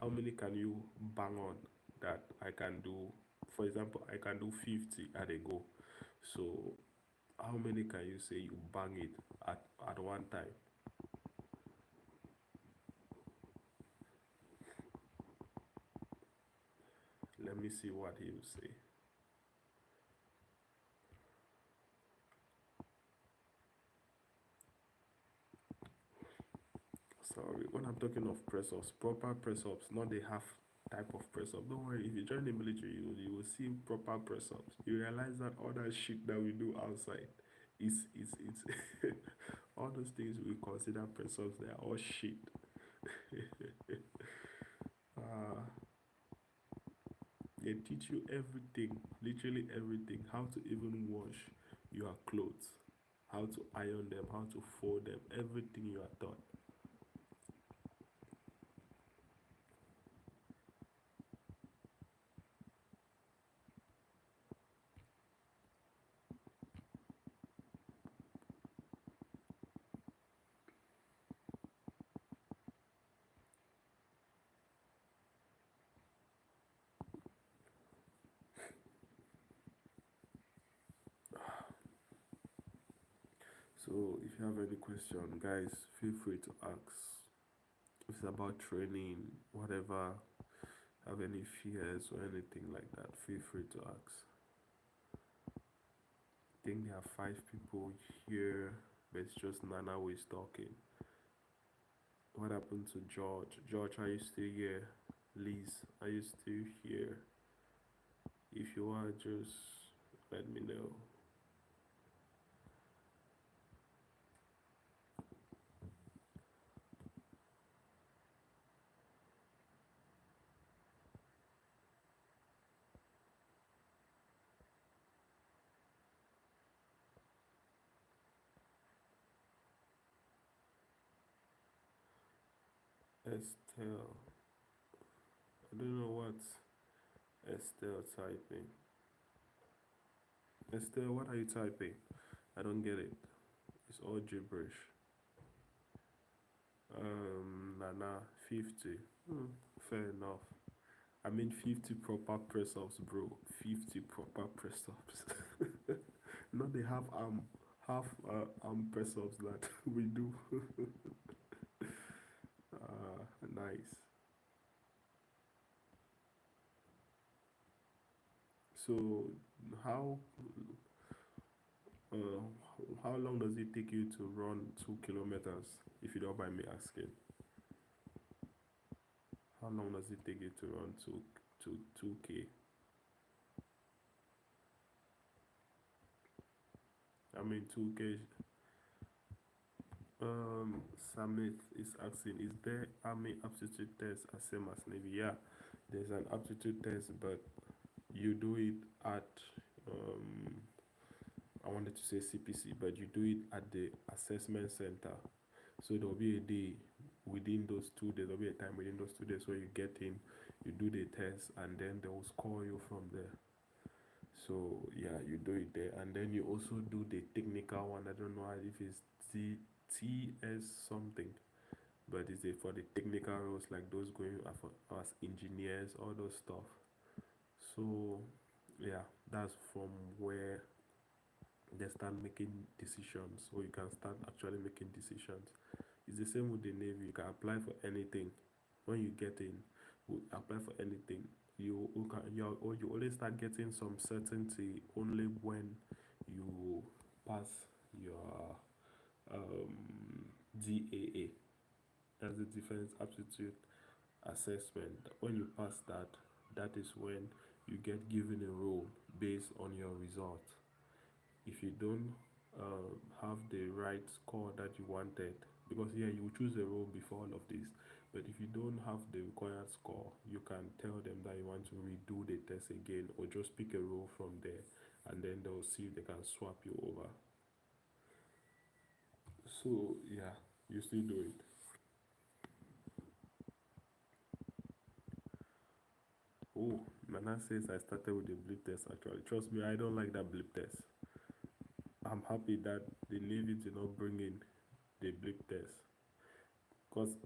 How many can you bang on that I can do? For example, I can do 50 at a go. So how many can you say you bang it at one time? Let me see what he will say. when I'm talking of press ups, proper press ups, not the half type of press up. Don't worry, if you join the military, you will see proper press ups. You realize that all that shit that we do outside is all those things we consider press ups, they are all shit. uh, they teach you everything, literally everything, how to even wash your clothes, how to iron them, how to fold them, everything you are taught. So if you have any question, guys, feel free to ask. If it's about training, whatever, have any fears or anything like that, feel free to ask. I think there are 5 people here, but it's just Nana who is talking. What happened to George? George, are you still here? Liz, are you still here? If you are, just let me know. Estelle, I don't know what Estelle typing. Estelle, what are you typing? I don't get it. It's all gibberish. Nana, 50. Fair enough. I mean, 50 proper press ups, bro. 50 proper press ups. Not the half press ups that we do. Nice. So, how uh, how long does it take you to run 2 kilometers? If you don't mind me asking, how long does it take you to run two k? I mean, 2k. Samith is asking, is there army aptitude test as same as Navy? Yeah, there's an aptitude test, but you do it at um, I wanted to say CPC, but you do it at the assessment center. So there'll be a day within those 2 days. There'll be a time within those 2 days where you get in, you do the test, and then they will score you from there. So yeah, you do it there, and then you also do the technical one. I don't know if it's TS something, but it's for the technical roles like those going as engineers, all those stuff. So yeah, that's from where they start making decisions, so you can start actually making decisions. It's the same with the Navy. You can apply for anything. When you get in, you apply for anything. You only start getting some certainty only when you pass your DAA. That's the Defense Aptitude Assessment. When you pass that, that is when you get given a role based on your result. If you don't have the right score that you wanted, because yeah, you choose a role before all of this, but if you don't have the required score, you can tell them that you want to redo the test again, or just pick a role from there, and then they'll see if they can swap you over. So yeah, you still do it. Oh, Nana says I started with the blip test actually. Trust me, I don't like that blip test. I'm happy that the Navy did not bring in the blip test, because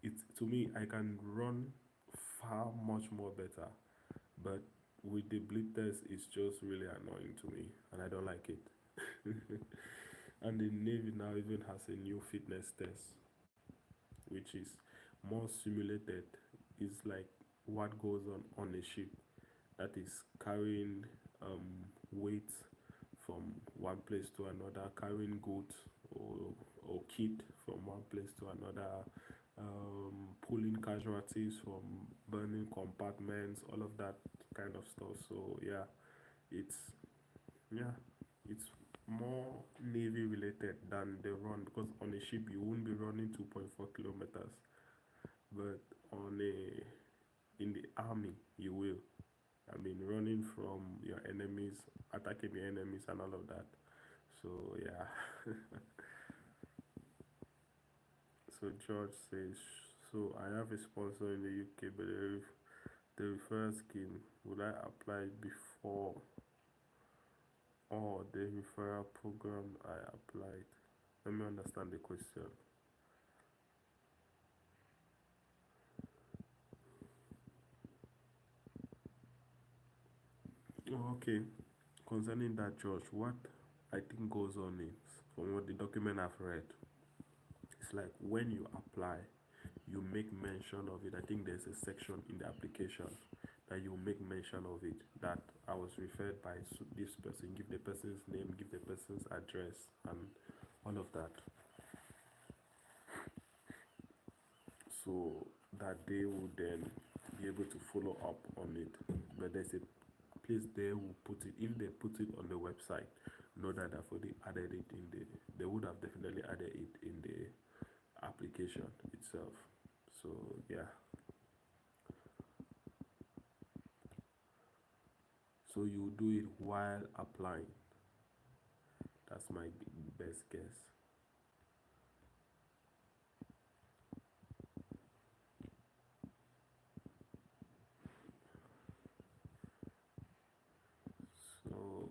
it's, to me, I can run far much more better, but with the blip test it's just really annoying to me and I don't like it. And the Navy now even has a new fitness test, which is more simulated. It's like what goes on a ship, that is carrying weight from one place to another, carrying goods or, or kit from one place to another, pulling casualties from burning compartments, all of that kind of stuff. So it's yeah, it's more navy related than the run, because on a ship you won't be running 2.4 kilometers, but on a in the army you will. I mean, running from your enemies, attacking the enemies, and all of that. So yeah. So George says, so I have a sponsor in the UK, but the referral scheme, would I apply before or the referral program I applied? Let me understand the question. Oh, okay. Concerning that, George, what I think goes on is, from what the document I've read, it's like when you apply, you make mention of it. I think there's a section in the application that you make mention of it, that I was referred by this person, give the person's name, give the person's address, and all of that, so that they will then be able to follow up on it. But there's a place they will put it. If they put it on the website, know that they've already added it in the, they would have definitely added it in the application itself. So yeah. So you do it while applying. That's my best guess. So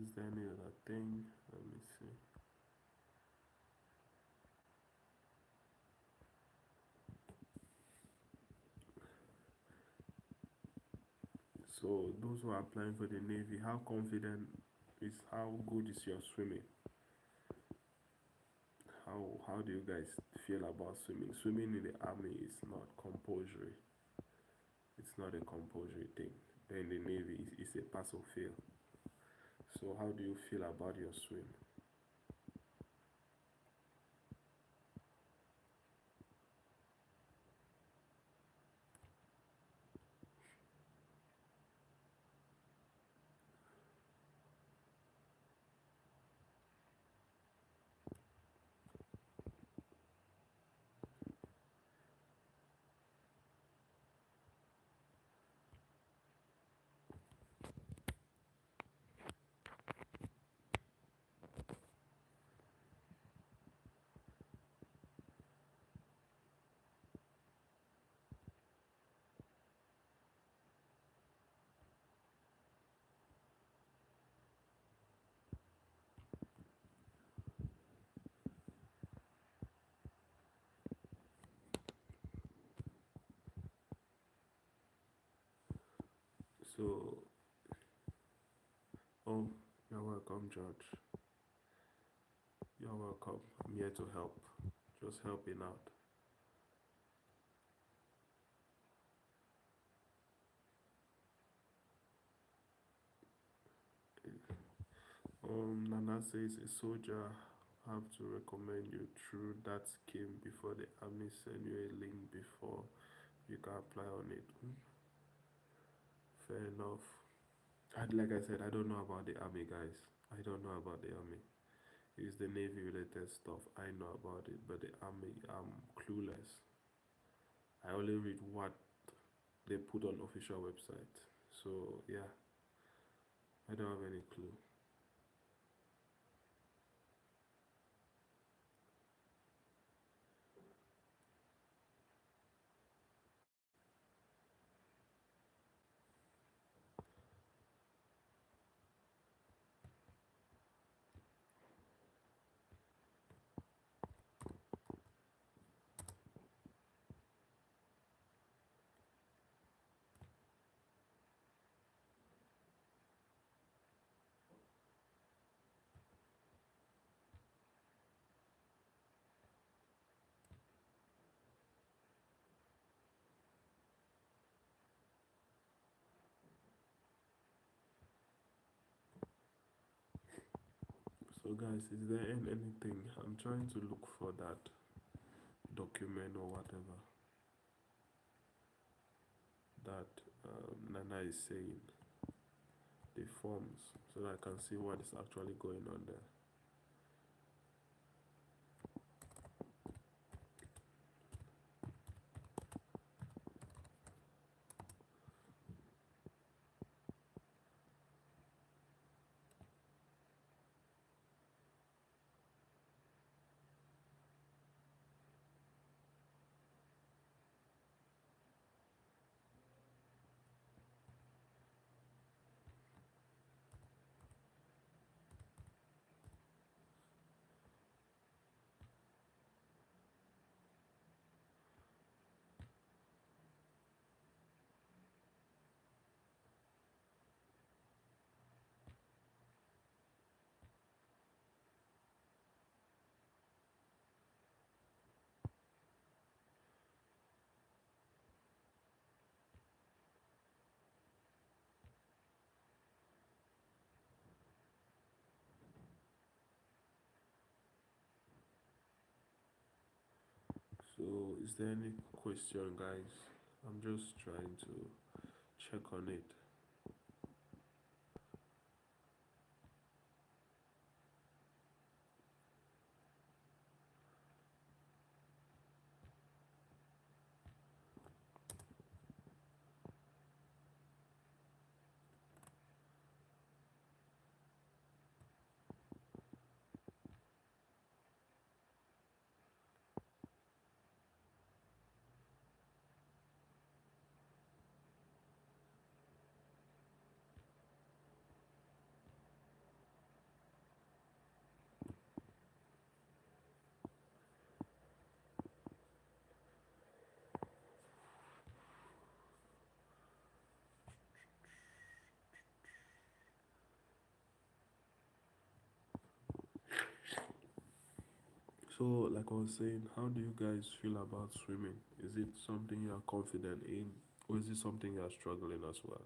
is there any other thing? Let me see. So those who are applying for the Navy, how good is your swimming? How do you guys feel about swimming? Swimming in the army is not compulsory. It's not a compulsory thing. But in the Navy, it's a pass or fail. So how do you feel about your swim? So, oh, you're welcome, George. You're welcome. I'm here to help. Just helping out. Nana says a soldier have to recommend you through that scheme before the army send you a link before you can apply on it. Fair enough. Like I said, I don't know about the army, guys. I don't know about the army. It's the navy related stuff. I know about it, but the army, I'm clueless. I only read what they put on official website. So yeah, I don't have any clue. guys, is there anything? I'm trying to look for that document or whatever that Nana is saying, the forms, so that I can see what is actually going on there. So, is there any question, guys? I'm just trying to check on it. So, like I was saying, how do you guys feel about swimming? Is it something you are confident in, or is it something you are struggling as well?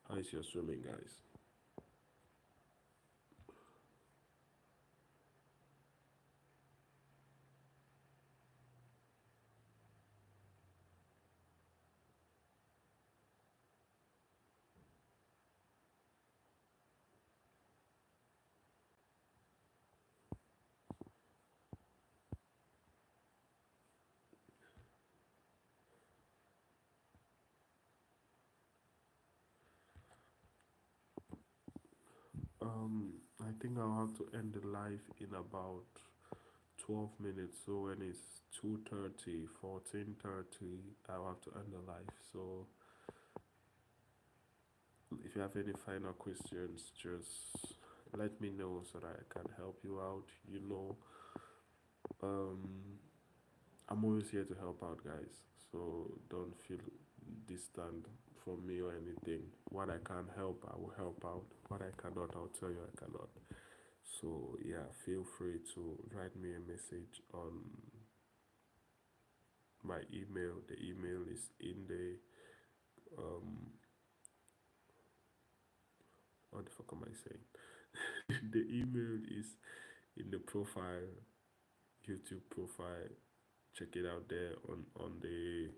How is your swimming, guys? I think I'll have to end the live in about 12 minutes. So when it's 2:30, 14:30, I'll have to end the live. So if you have any final questions, just let me know so that I can help you out. Um, I'm always here to help out, guys. So don't feel distant from me or anything. What I can help, I will help out. What I cannot, I'll tell you I cannot. So yeah, feel free to write me a message on my email. The email is in the what the fuck am I saying? The email is in the profile, YouTube profile. Check it out there on the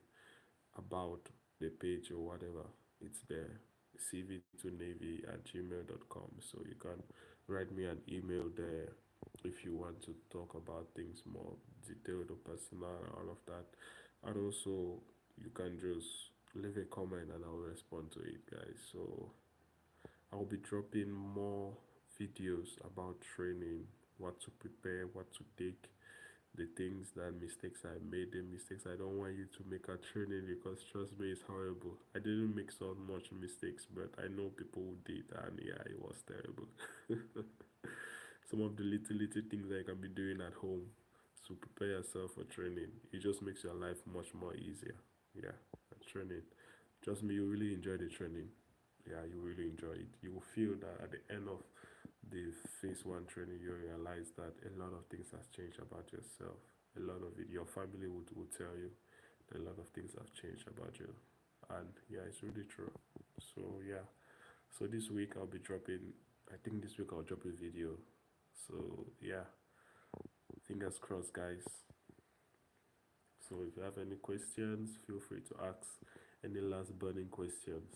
about the page or whatever. It's there. cv2navy@gmail.com. So you can write me an email there if you want to talk about things more detailed or personal and all of that. And also you can just leave a comment and I'll respond to it, guys. So I'll be dropping more videos about training, what to prepare, what to take, the things that mistakes I made, the mistakes I don't want you to make at training, because trust me, it's horrible. I didn't make so much mistakes, but I know people who did, and yeah, it was terrible. Some of the little things that you can be doing at home to prepare yourself for training, it just makes your life much more easier. Yeah, training. Trust me, you really enjoy the training. Yeah, you really enjoy it. You will feel that at the end of the phase one training, you realize that a lot of things has changed about yourself. A lot of it, your family would tell you that a lot of things have changed about you. And yeah, it's really true. So yeah, so this week I'll be dropping, I think this week I'll drop a video So yeah, fingers crossed, guys. So if you have any questions, feel free to ask any last burning questions.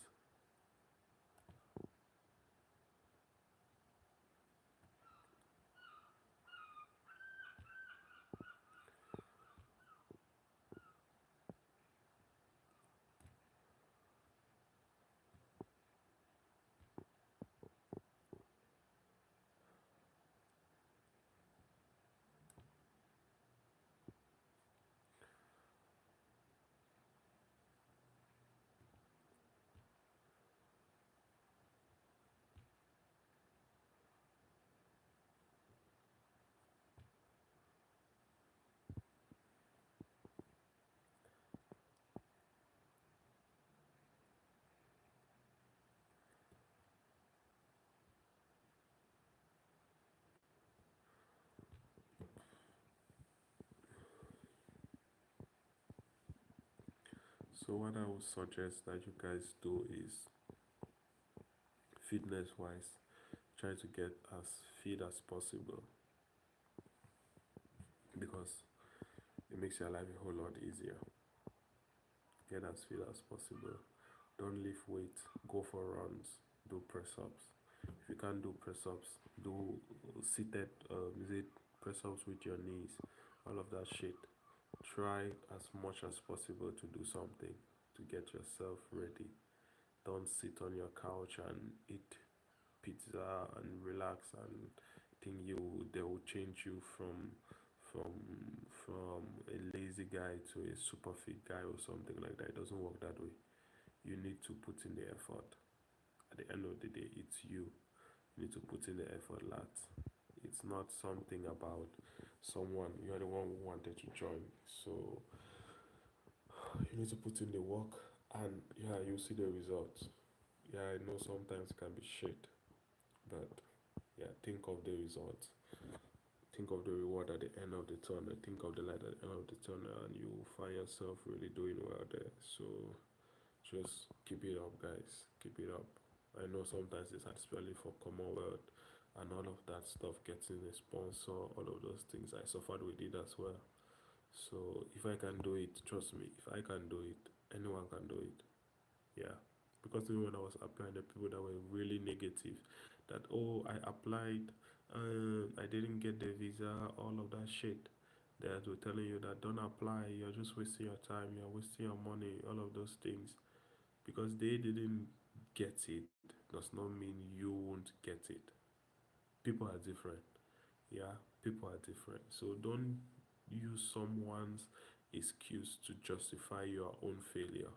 So what I would suggest that you guys do is, fitness wise, try to get as fit as possible, because it makes your life a whole lot easier. Get as fit as possible. Don't lift weight. Go for runs. Do press ups. If you can't do press ups, do seated. Is it press ups with your knees? All of that shit. Try as much as possible to do something to get yourself ready. Don't sit on your couch and eat pizza and relax and think they will change you from from a lazy guy to a super fit guy or something like that. It doesn't work that way. You need to put in the effort. At the end of the day, it's you. You need to put in the effort, lads. It's not something about someone. You're the one who wanted to join. So you need to put in the work, and yeah, you see the results. Yeah, I know sometimes it can be shit, but yeah, think of the results. Think of the reward at the end of the tunnel. Think of the light at the end of the tunnel, and you will find yourself really doing well there. So just keep it up, guys. Keep it up. I know sometimes it's especially for Commonwealth and all of that stuff, getting a sponsor, all of those things. I suffered with it as well. So if I can do it, trust me, if I can do it, anyone can do it. Yeah. Because even when I was applying, the people that were really negative, that oh, I applied, I didn't get the visa, all of that shit. That were telling you that don't apply, you're just wasting your time, you're wasting your money, all of those things. Because they didn't get it does not mean you won't get it. People are different. Yeah, people are different. So don't use someone's excuse to justify your own failure.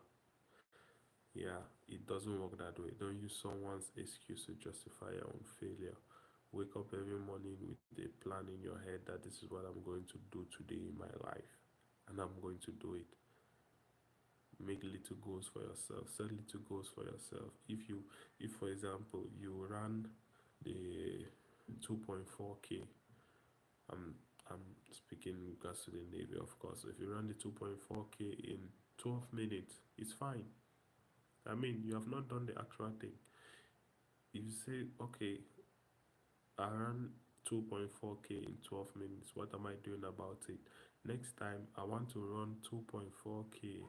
Yeah, it doesn't work that way. Don't use someone's excuse to justify your own failure. Wake up every morning with a plan in your head that this is what I'm going to do today in my life, and I'm going to do it. Make little goals for yourself. Set little goals for yourself. If for example, you ran the 2.4k, I'm I'm speaking in regards to the Navy, of course. If you run the 2.4k in 12 minutes, it's fine. I mean, you have not done the actual thing. If you say, okay, I ran 2.4k in 12 minutes, what am I doing about it? Next time, I want to run 2.4k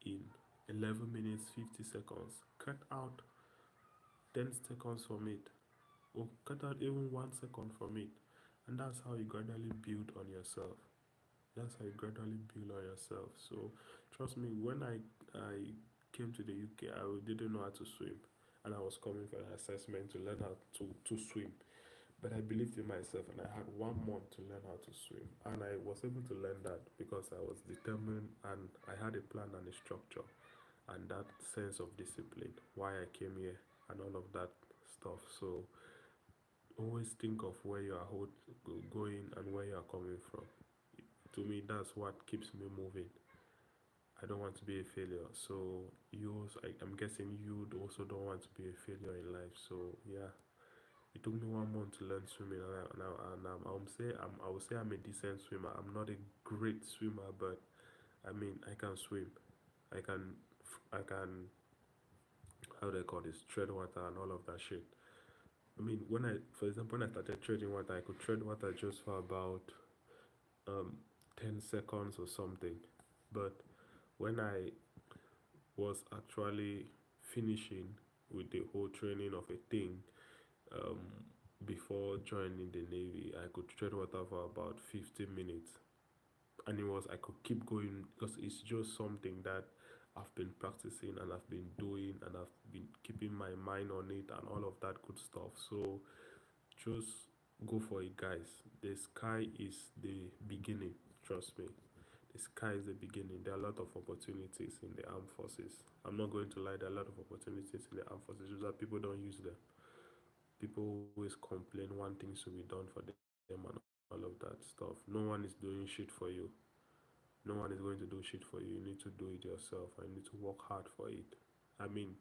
in 11 minutes 50 seconds. Cut out 10 seconds from it, or cut out even 1 second from it. And that's how you gradually build on yourself. That's how you gradually build on yourself. So trust me, when I came to the UK, I didn't know how to swim, and I was coming for an assessment to learn how to swim. But I believed in myself, and I had 1 month to learn how to swim, and I was able to learn that because I was determined and I had a plan and a structure and that sense of discipline. Why I came here and all of that stuff. So always think of where you are going and where you are coming from. To me, that's what keeps me moving. I don't want to be a failure. So I'm guessing you also don't want to be a failure in life. So yeah, it took me 1 month to learn swimming, I would say I'm a decent swimmer. I'm not a great swimmer, but I mean I can swim. I can I can, how do I call this, tread water and all of that shit. I mean, for example, when I started trading water, I could trade water just for about um 10 seconds or something. But when I was actually finishing with the whole training of a thing, um, before joining the navy, I could tread water for about 15 minutes, and I could keep going because it's just something that I've been practicing and I've been doing and I've been keeping my mind on it and all of that good stuff. So just go for it, guys. The sky is the beginning. Trust me. The sky is the beginning. There are a lot of opportunities in the armed forces. I'm not going to lie, there are a lot of opportunities in the armed forces, just that people don't use them. People always complain, want things to be done for them and all of that stuff. No one is doing shit for you. No one is going to do shit for you. You need to do it yourself and you need to work hard for it. I mean,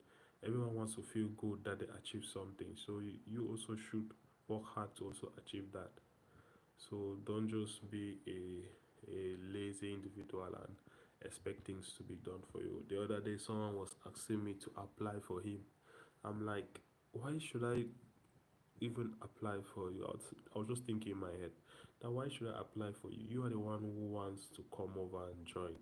everyone wants to feel good that they achieve something. So you also should work hard to also achieve that. So don't just be a lazy individual and expect things to be done for you. The other day, someone was asking me to apply for him. I'm like, why should I even apply for you? I was just thinking in my head, now why should I apply for you? You are the one who wants to come over and join.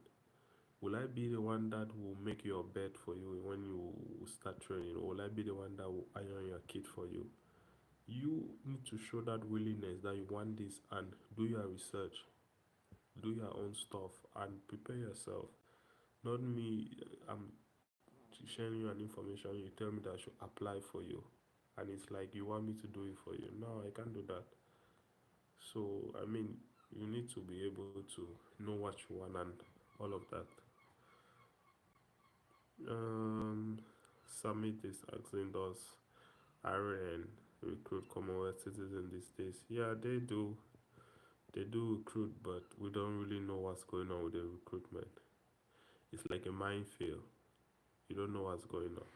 Will I be the one that will make your bed for you when you start training? Or will I be the one that will iron your kit for you? You need to show that willingness that you want this and do your research, do your own stuff, and prepare yourself. Not me, I'm sharing you an information, you tell me that I should apply for you. And it's like you want me to do it for you. No, I can't do that. So, I mean, you need to be able to know what you want and all of that. Um, Summit is asking, does RN recruit Commonwealth citizens these days? Yeah, they do. They do recruit, but we don't really know what's going on with the recruitment. It's like a minefield. You don't know what's going on.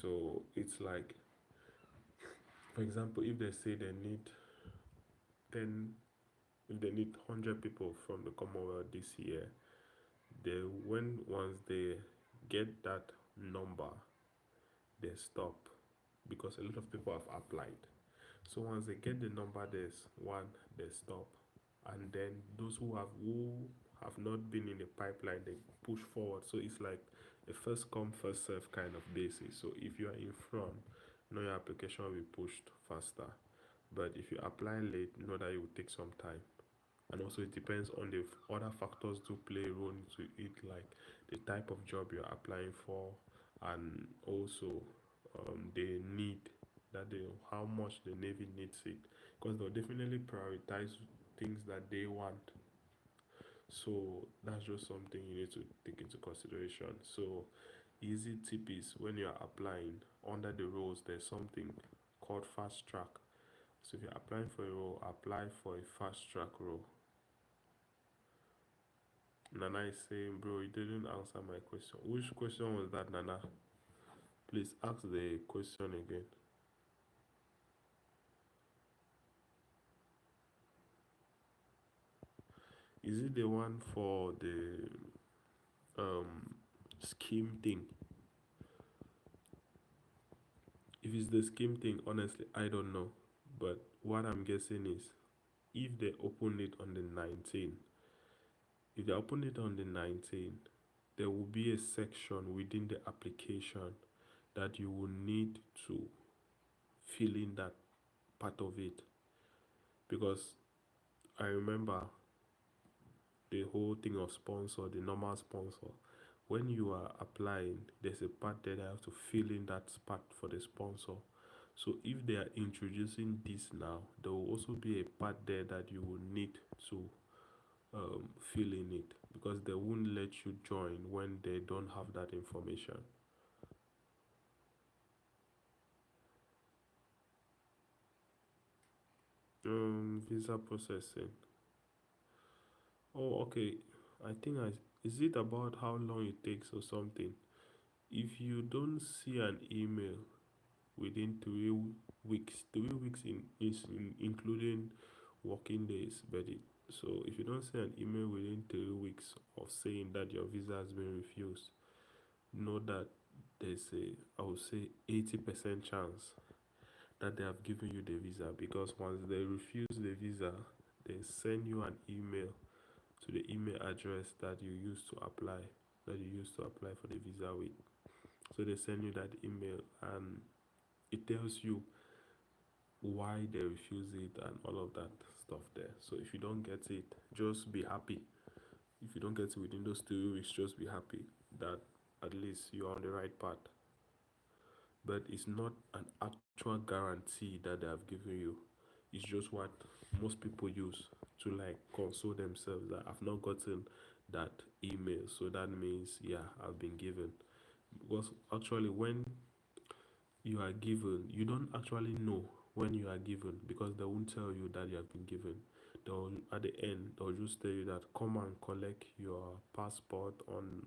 So it's like, for example, if they say they need 10, if they need 100 people from the Commonwealth this year, they when once they get that number, they stop because a lot of people have applied. So once they get the number, there's one, they stop, and then those who have not been in the pipeline, they push forward. So it's like a first come first serve kind of basis. So if you are in front, know your application will be pushed faster. But if you apply late, know that it will take some time. And also it depends on the other factors to play a role into it, like the type of job you're applying for, and also the need that they how much the navy needs it, because they'll definitely prioritize things that they want. So that's just something you need to take into consideration. So easy tip is when you're applying under the roles, there's something called fast track. So if you're applying for a role, apply for a fast track role. Nana is saying, bro, you didn't answer my question. Which question was that, Nana? Please ask the question again. Is it the one for the um scheme thing? If it's the scheme thing, honestly, I don't know. But what I'm guessing is if they open it on the 19th, if they open it on the 19th, there will be a section within the application that you will need to fill in that part of it, because I remember the whole thing of sponsor, the normal sponsor. When you are applying, there's a part there that I have to fill in that part for the sponsor. So if they are introducing this now, there will also be a part there that you will need to fill in it, because they won't let you join when they don't have that information. Visa processing. Oh, okay. I think I is it about how long it takes or something? If you don't see an email within 3 weeks, 3 weeks including working days, but so if you don't see an email within 3 weeks of saying that your visa has been refused, know that there's a, I would say, 80% chance that they have given you the visa, because once they refuse the visa, they send you an email to the email address that you used to apply, for the visa with. So they send you that email, and it tells you why they refuse it and all of that stuff there. So if you don't get it, just be happy. If you don't get it within those 2 weeks, just be happy that at least you're on the right path. But it's not an actual guarantee that they have given you. It's just what most people use to like console themselves that I've not gotten that email, so that means yeah, I've been given. Because actually, when you are given, you don't actually know when you are given, because they won't tell you that you have been given. They'll At the end they'll just tell you that come and collect your passport on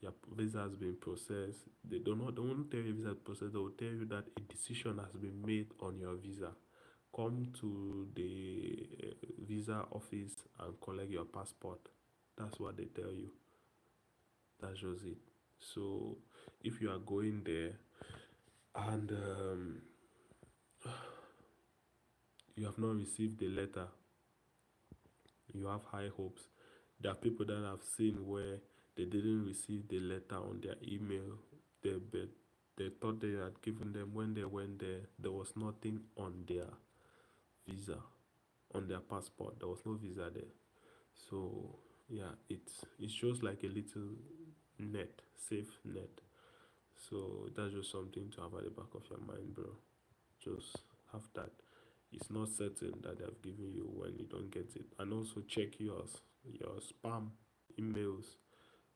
your visa has been processed. They won't tell you visa process. They will tell you that a decision has been made on your visa. Come to the visa office and collect your passport. That's what they tell you. That's just it. So if you are going there and you have not received the letter, you have high hopes. There are people that I've seen where they didn't receive the letter on their email. But they thought they had given them. When they went there, there was nothing on their visa, on their passport. There was no visa there. So yeah, it's just like a little net, safe net. So that's just something to have at the back of your mind, bro. Just have that. It's not certain that they've given you when you don't get it. And also check your spam emails.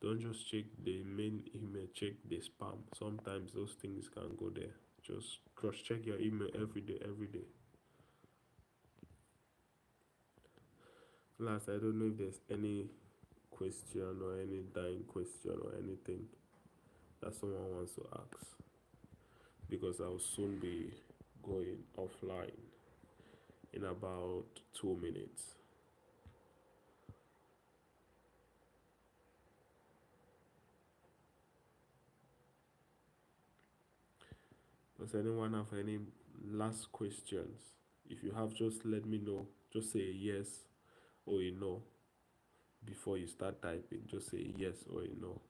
Don't just check the main email, check the spam. Sometimes those things can go there. Just cross check your email every day, every day. Last, I don't know if there's any question or any dying question or anything that someone wants to ask, because I'll soon be going offline in about 2 minutes. Does anyone have any last questions? If you have, just let me know. Just say a yes or a no before you start typing. Just say a yes or a no.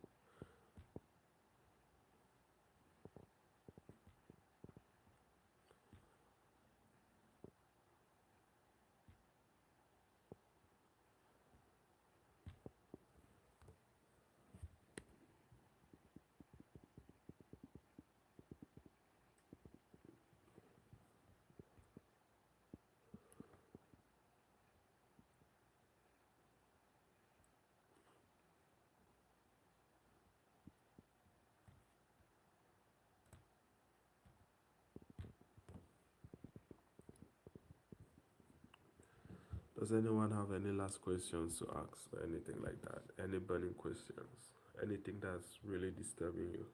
Does anyone have any last questions to ask or anything like that? Any burning questions? Anything that's really disturbing you?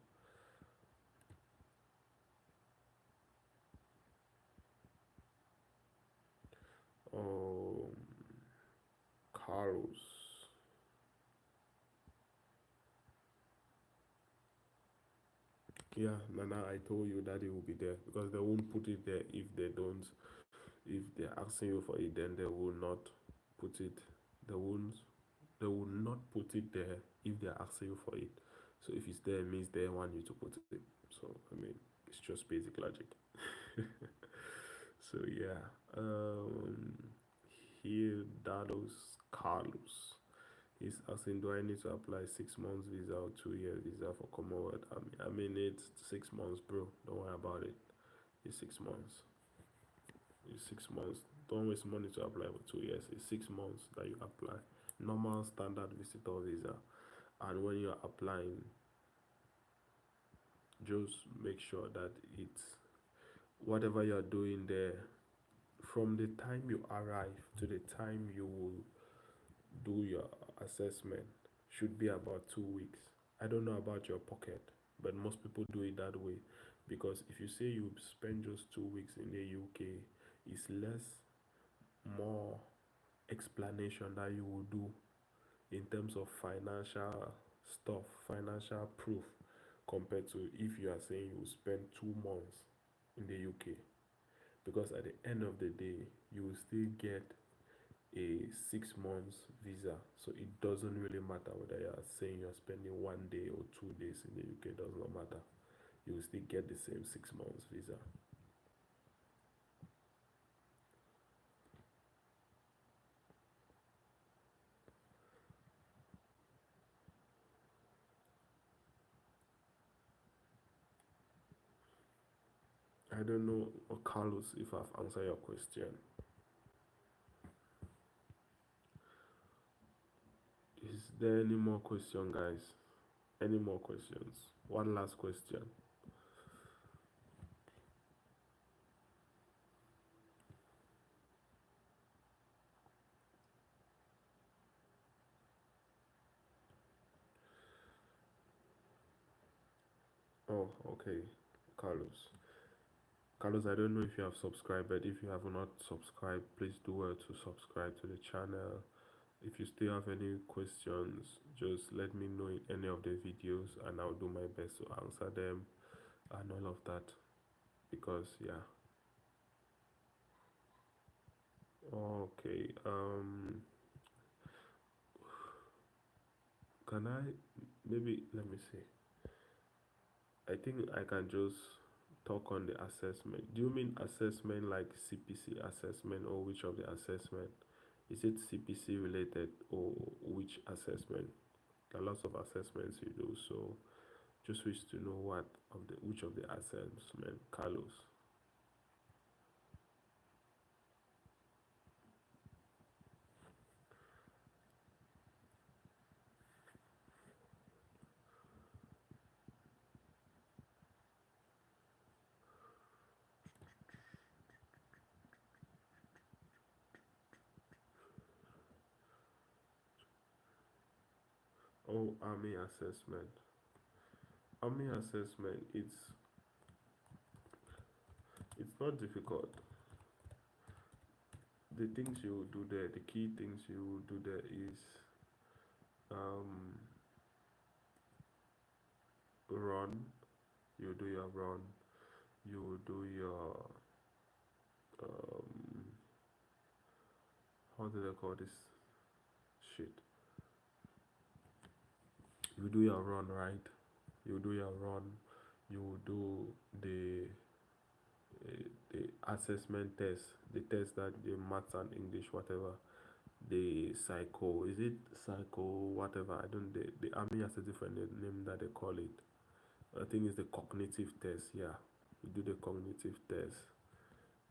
Um, Carlos. Yeah, Nana, I told you that it will be there, because they won't put it there if they don't. If they're asking you for it, then they will not put it. They won't. They will not put it there if they're asking you for it. So if it's there, it means they want you to put it. So I mean, it's just basic logic. So yeah, here Dados Carlos. He's asking, do I need to apply 6 months visa or 2 year visa for Commonwealth? I mean, it's 6 months, bro. Don't worry about it. It's 6 months. It's 6 months. Don't waste money to apply for 2 years. It's 6 months that you apply. Normal standard visitor visa. And when you're applying, just make sure that it's whatever you're doing there, from the time you arrive to the time you will do your assessment, should be about 2 weeks. I don't know about your pocket, but most people do it that way, because if you say you spend just 2 weeks in the UK, it's less more explanation that you will do in terms of financial stuff, financial proof, compared to if you are saying you spend 2 months in the UK. because at the end of the day you will still get a 6 months visa, so it doesn't really matter whether you are saying you're spending 1 day or 2 days in the UK. Does not matter, you will still get the same 6 months visa. I don't know, Carlos, if I've answered your question. Is there any more question, guys? Any more questions? One last question. Oh, okay, Carlos. Carlos, I don't know if you have subscribed, but if you have not subscribed, please do well to subscribe to the channel. If you still have any questions, just let me know in any of the videos and I'll do my best to answer them and all of that. Because yeah. Okay. Can I maybe let me see. I think I can just talk on the assessment. Do you mean assessment like CPC assessment, or which of the assessment? Is it CPC related or which assessment? There are lots of assessments you do, so just wish to know which of the assessment, Carlos. Oh, army assessment. Army assessment. It's not difficult. The things you do there, the key things you do there is um run. You do your run. You do your um how do they call this shit? You do your run, right? You do your run. You do the assessment test, the test that the maths and English, whatever. The psycho, is it psycho, whatever? I don't. The army has a different name that they call it. I think it's the cognitive test. Yeah, you do the cognitive test.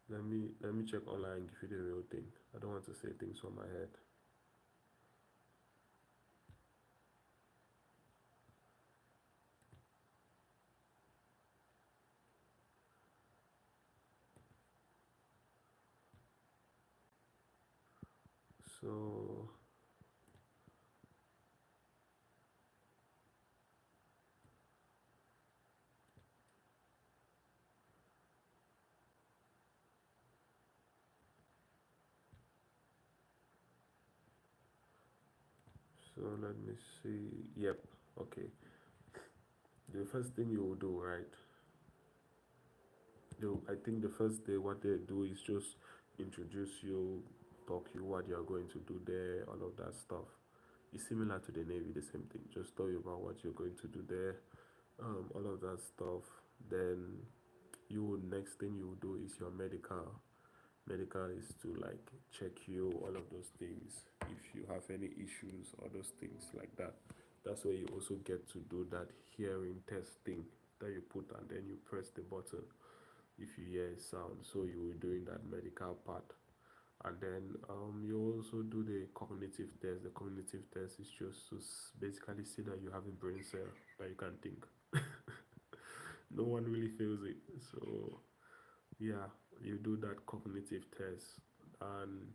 Let me check online and give you the real thing. I don't want to say things from my head. So let me see. Yep. Okay. The first thing you will do, right? I think the first day what they do is just introduce you, talk you what you're going to do there, all of that stuff. It's similar to the Navy, the same thing. Just tell you about what you're going to do there, all of that stuff. Then next thing you do is your medical. Medical is to like check you, all of those things. If you have any issues, all those things like that. That's where you also get to do that hearing testing that you put and then you press the button if you hear a sound. So you will doing that medical part. And then you also do the cognitive test. The cognitive test is just to basically see that you have a brain cell that you can think. No one really feels it. So yeah, you do that cognitive test. And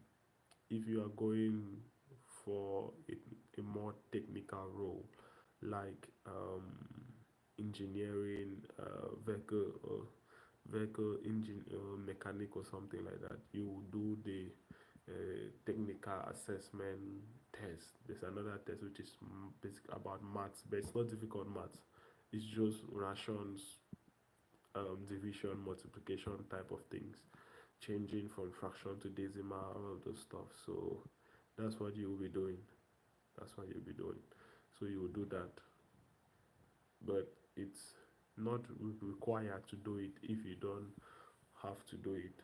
if you are going for a more technical role like engineering, vehicle engine mechanic or something like that, you do the technical assessment test. There's another test which is basic about maths, but it's not difficult maths. It's just rations, division, multiplication type of things. changing from fraction to decimal, all of those stuff. So that's what you will be doing. That's what you'll be doing. So you will do that, but it's not required to do it if you don't have to do it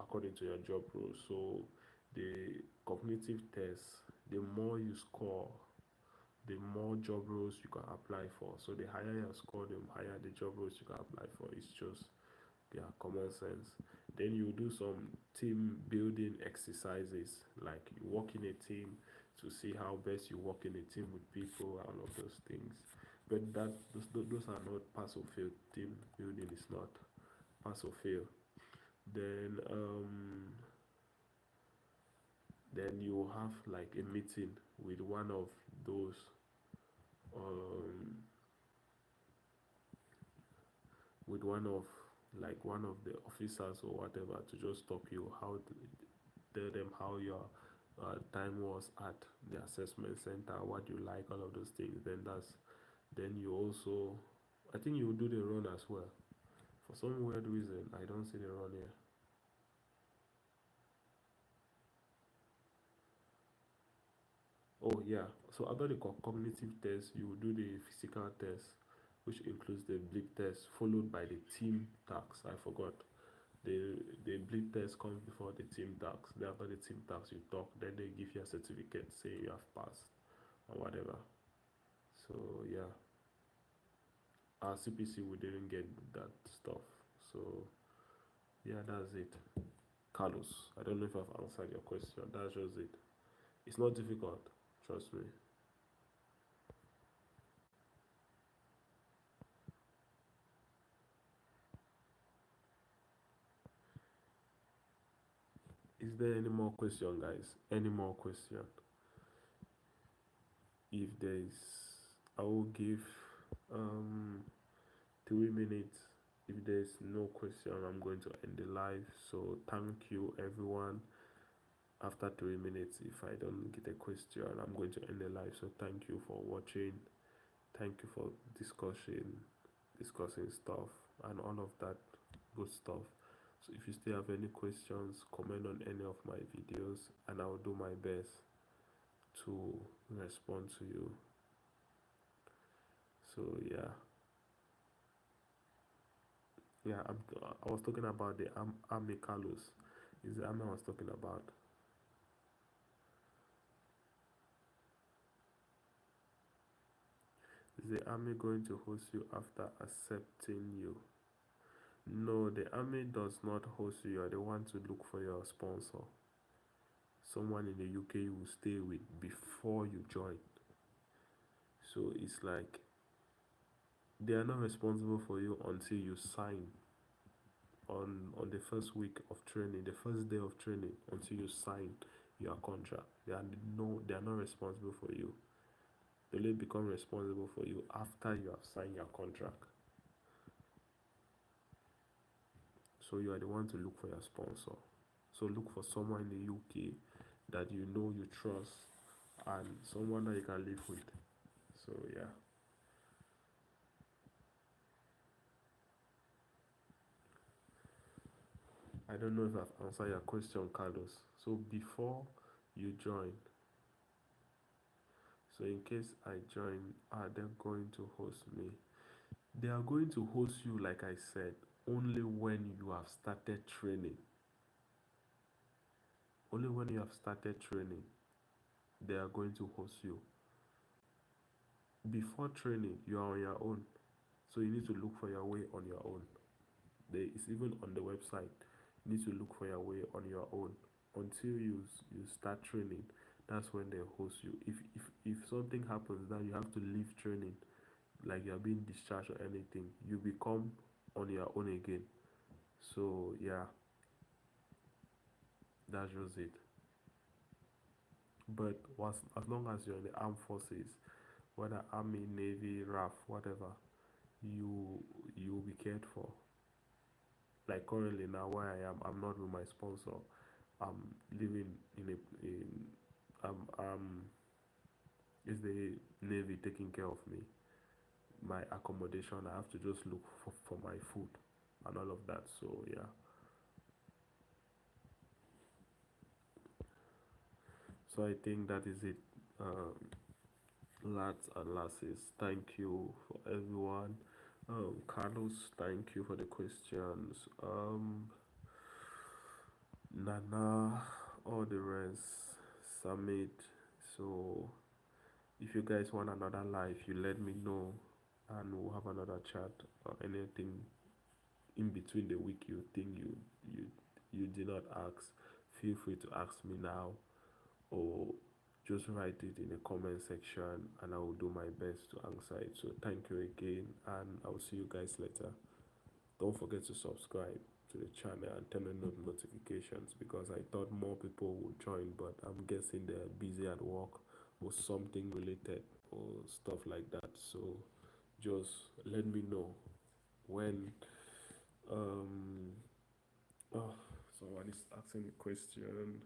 according to your job role. So the cognitive test, the more you score, the more job roles you can apply for. So the higher your score, the higher the job roles you can apply for. It's just, yeah, common sense. Then you do some team building exercises, like you work in a team to see how best you work in a team with people and all of those things. But those are not pass or fail. Team building is not pass or fail. Then then you have like a meeting with one of those um with one of the officers or whatever to just talk you how to tell them how your time was at the assessment center, what you like, all of those things. Then you also, I think you do the run as well. For some weird reason I don't see the run here. Oh yeah, so after the cognitive test, you will do the physical test, which includes the bleep test, followed by the team task. I forgot. The bleep test comes before the team task. Then after the team task, you talk. Then they give you a certificate, say you have passed or whatever. So yeah, our CPC we didn't get that stuff. So yeah, that's it. Carlos, I don't know if I've answered your question. That's just it. It's not difficult, trust me. Is there any more question, guys? Any more question? If there is, I will give um 3 minutes. If there's no question, I'm going to end the live. So thank you everyone. After 3 minutes, if I don't get a question, I'm going to end the live. So thank you for watching. Thank you for discussing stuff and all of that good stuff. So if you still have any questions, comment on any of my videos and I'll do my best to respond to you. So yeah, I was talking about the army. Carlos is the army I was talking about. Is the army going to host you after accepting you? No, the army does not host you. You are the one to look for your sponsor. Someone in the UK you will stay with before you join. So it's like they are not responsible for you until you sign on the first week of training, the first day of training, until you sign your contract. They are not responsible for you. They only become responsible for you after you have signed your contract. So you are the one to look for your sponsor. So look for someone in the UK that you know you trust and someone that you can live with. So yeah. I don't know if I've answered your question, Carlos. So before you join, so in case I join, are they going to host me? They are going to host you, like I said, only when you have started training. Only when you have started training, they are going to host you. Before training, you are on your own. So you need to look for your way on your own. It's even on the website. You need to look for your way on your own until you start training. That's when they host you. If something happens that you have to leave training, like you're being discharged or anything, you become on your own again. So yeah, that's just it. But as long as you're in the armed forces, whether army, navy, RAF, whatever, you will be cared for. Like currently now where I am, I'm not with my sponsor. I'm living in is the navy taking care of me, my accommodation. I have to just look for my food and all of that. So yeah. So I think that is it. Um, Lads and lasses, thank you for everyone. Carlos, thank you for the questions. Nana, all the rest, Summit. So if you guys want another live, you let me know, and we'll have another chat or anything in between the week you think you you did not ask. Feel free to ask me now, or just write it in the comment section and I will do my best to answer it. So thank you again and I'll see you guys later. Don't forget to subscribe to the channel and turn on notifications because I thought more people would join, but I'm guessing they're busy at work or something related or stuff like that. So just let me know when um oh, someone is asking a question.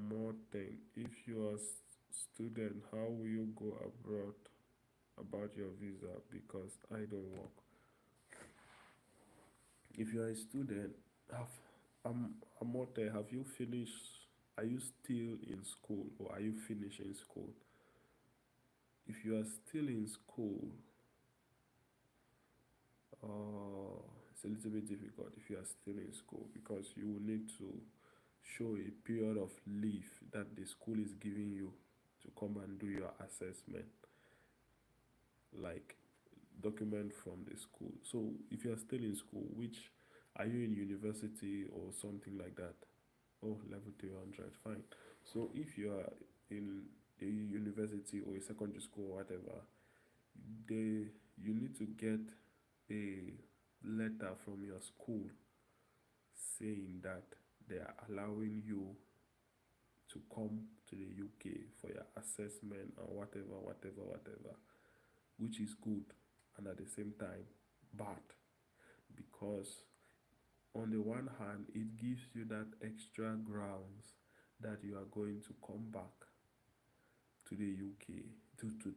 More thing, if you are student, how will you go abroad about your visa? Because I don't work. If you are a student, have I'm more there. Have you finished? Are you still in school or are you finishing school? If you are still in school, it's a little bit difficult if you are still in school because you will need to show a period of leave that the school is giving you to come and do your assessment, like document from the school. So if you are still in school, which are you in university or something like that? Oh, level 300, fine. So if you are in a university or a secondary school or whatever, they you need to get a letter from your school saying that they are allowing you to come to the UK for your assessment and whatever, which is good and at the same time bad because on the one hand it gives you that extra grounds that you are going to come back to the UK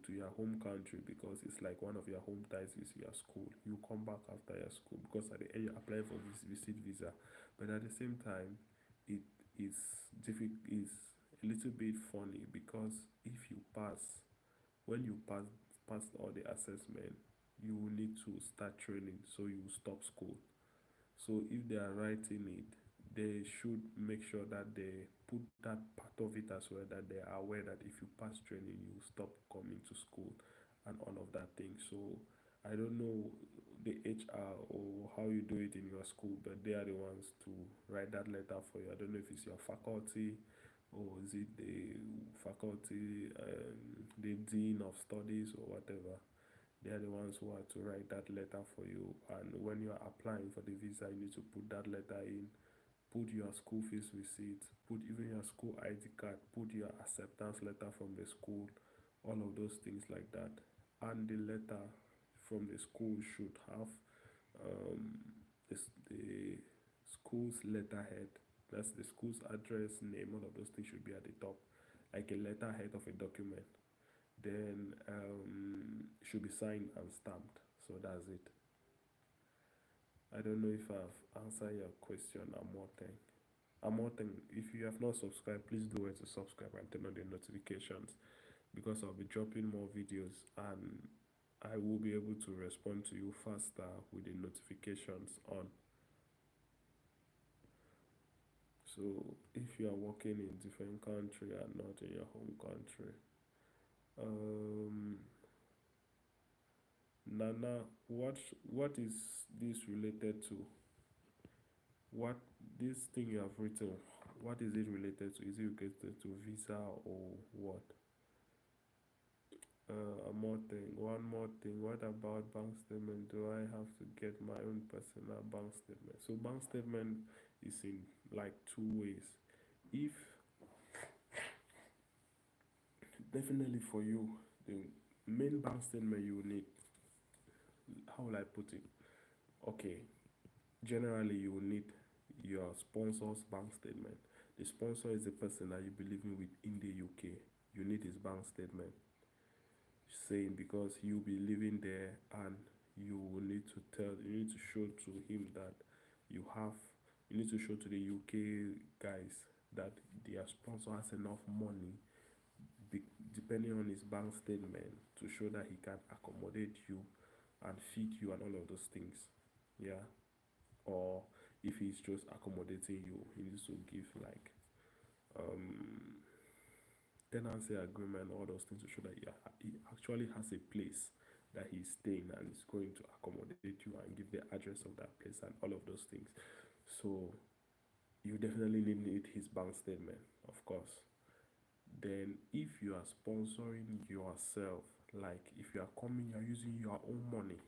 to your home country because it's like one of your home ties is your school. You come back after your school because at the end you apply for visit visa, but at the same time it is difficult is a little bit funny because if you pass when you pass all the assessment you will need to start training so you stop school. So if they are writing it, they should make sure that they put that part of it as well, that they are aware that if you pass training, you stop coming to school and all of that thing. So I don't know the HR or how you do it in your school, but they are the ones to write that letter for you. I don't know if it's your faculty or is it the faculty, the dean of studies or whatever. They are the ones who are to write that letter for you. And when you are applying for the visa, you need to put that letter in, put your school fees receipt, put even your school ID card, put your acceptance letter from the school, all of those things like that. And the letter from the school should have um, the school's letterhead. That's the school's address, name, all of those things should be at the top, like a letterhead of a document. Then should be signed and stamped. So that's it. I don't know if I've answered your question. I'm more thing. If you have not subscribed, please do it to subscribe and turn on the notifications because I'll be dropping more videos and I will be able to respond to you faster with the notifications on. So if you are working in different country and not in your home country, um, Nana, what is this related to? What this thing you have written? What is it related to? Is it related to visa or what? One more thing. What about bank statement? Do I have to get my own personal bank statement? So bank statement is in like two ways. If definitely for you, the main bank statement you need. How will I put it? Okay, generally you will need your sponsor's bank statement. The sponsor is the person that you be living with in the UK. You need his bank statement saying because you'll be living there and you will need to you need to show to him that you have you need to show to the UK guys that their sponsor has enough money, depending on his bank statement, to show that he can accommodate you and feed you and all of those things. Yeah. Or if he's just accommodating you, he needs to give like um tenancy agreement, all those things to show that he actually has a place that he's staying and is going to accommodate you and give the address of that place and all of those things. So you definitely need his bank statement, of course. Then if you are sponsoring yourself, like if you are coming, you're using your own money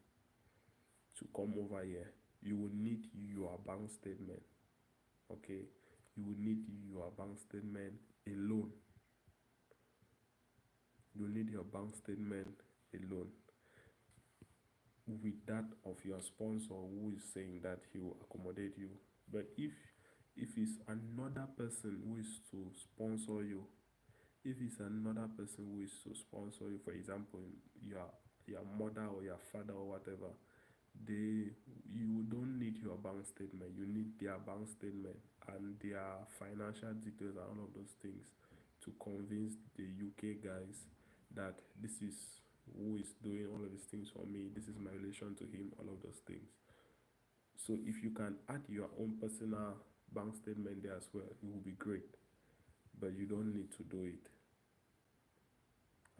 to come over here, you will need your bank statement. Okay, you will need your bank statement alone. You need your bank statement alone with that of your sponsor who is saying that he will accommodate you. But if it's another person who is to sponsor you, if it's another person who is to sponsor you, for example, your mother or your father or whatever, they you don't need your bank statement. You need their bank statement and their financial details and all of those things to convince the UK guys that this is who is doing all of these things for me, this is my relation to him, all of those things. So if you can add your own personal bank statement there as well, it will be great. But you don't need to do it.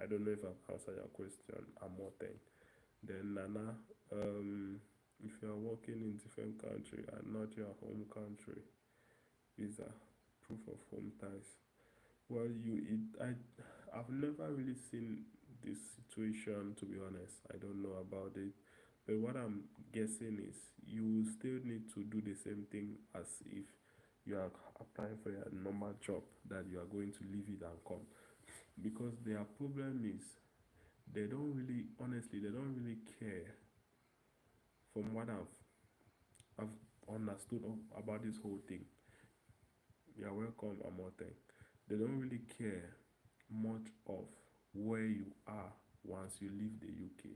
I don't know if I've answered your question. I'm more thing. Then Nana, if you are working in different country and not your home country, is a proof of home ties. Well, I've never really seen this situation, to be honest. I don't know about it. But what I'm guessing is you still need to do the same thing as if you are applying for a normal job, that you are going to leave it and come. Because their problem is they don't really, honestly, they don't really care. From what I've understood about this whole thing, you're welcome, Amote. They don't really care much of where you are once you leave the UK.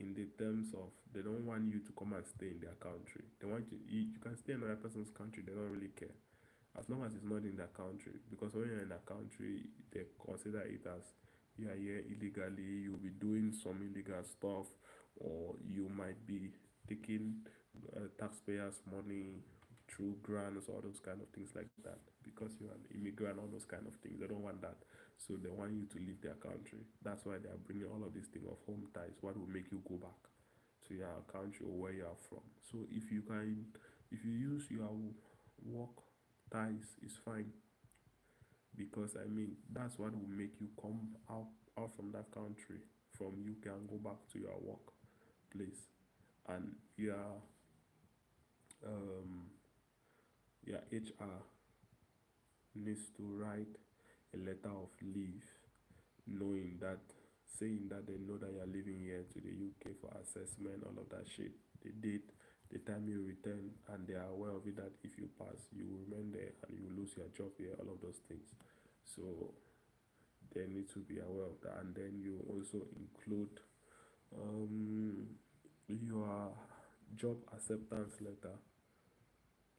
In the terms of, they don't want you to come and stay in their country. They want you can stay in another person's country, they don't really care. As long as it's not in their country. Because when you're in a country, they consider it as you are here illegally, you'll be doing some illegal stuff, or you might be taking taxpayers' money through grants, all those kind of things like that. Because you're an immigrant, all those kind of things. They don't want that. So they want you to leave their country. That's why they are bringing all of this thing of home ties. What will make you go back to your country or where you are from? So if you use your work ties, is fine, because I mean that's what will make you come out from that country, from UK, and go back to your work place. And um your HR needs to write a letter of leave, knowing that, saying that they know that you're living here to the UK for assessment, all of that shit, the date, the time you return, and they are aware of it, that if you pass, you will remain there and you will lose your job here, all of those things. So they need to be aware of that. And then you also include your job acceptance letter,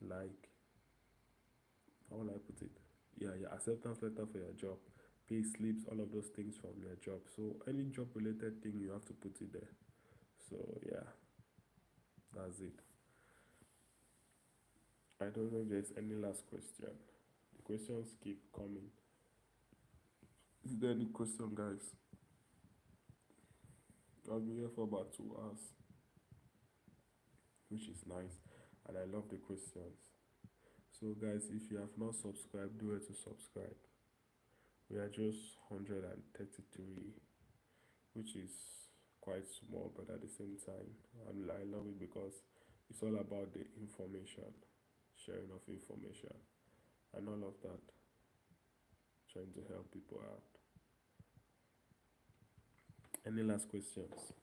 like, how will I put it? Yeah, your acceptance letter for your job, pay slips, all of those things from your job. So any job related thing, you have to put it there. So yeah, that's it. I don't know if there's any last question. The questions keep coming. Is there any question, guys? I've been here for about 2 hours, which is nice, and I love the questions. So guys, if you have not subscribed, do it to subscribe. We are just 133, which is quite small, but at the same time, I love it because it's all about the information, sharing of information, and all of that, trying to help people out. Any last questions?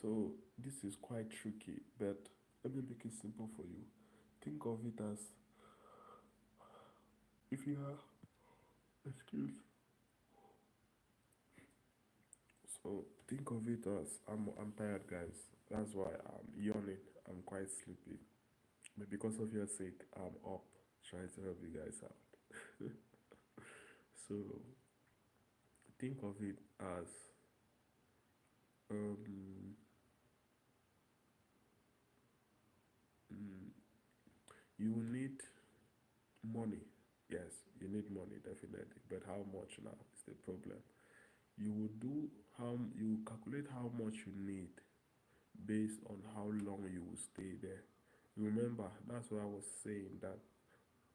So this is quite tricky, but let me make it simple for you. Think of it as if you are excuse. So think of it as I'm tired, guys. That's why I'm yawning. I'm quite sleepy. But because of your sake, I'm up trying to help you guys out. So think of it as um, mm, you will need money. Yes, you need money definitely. But how much now is the problem? You will do how you calculate how much you need based on how long you will stay there. Remember, that's what I was saying that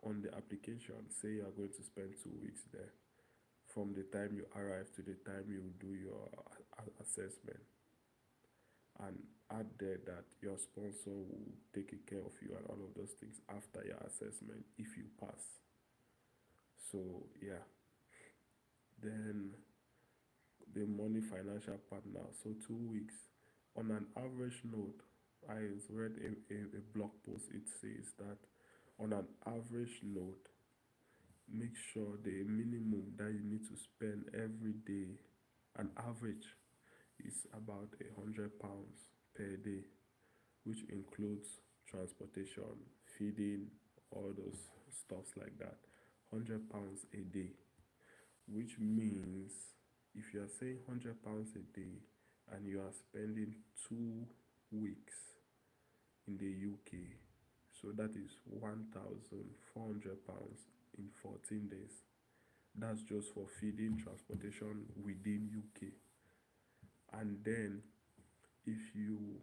on the application, say you are going to spend 2 weeks there. From the time you arrive to the time you do your assessment, and add there that your sponsor will take care of you and all of those things after your assessment if you pass. So yeah, then the money financial partner. So 2 weeks. On an average note, I read a blog post. It says that on an average note, make sure the minimum that you need to spend every day, an average, is about £100 per day, which includes transportation, feeding, all those stuffs like that. £100 a day, which means if you are saying £100 a day and you are spending 2 weeks in the UK, so that is £1,400 in 14 days. That's just for feeding, transportation within UK. And then if you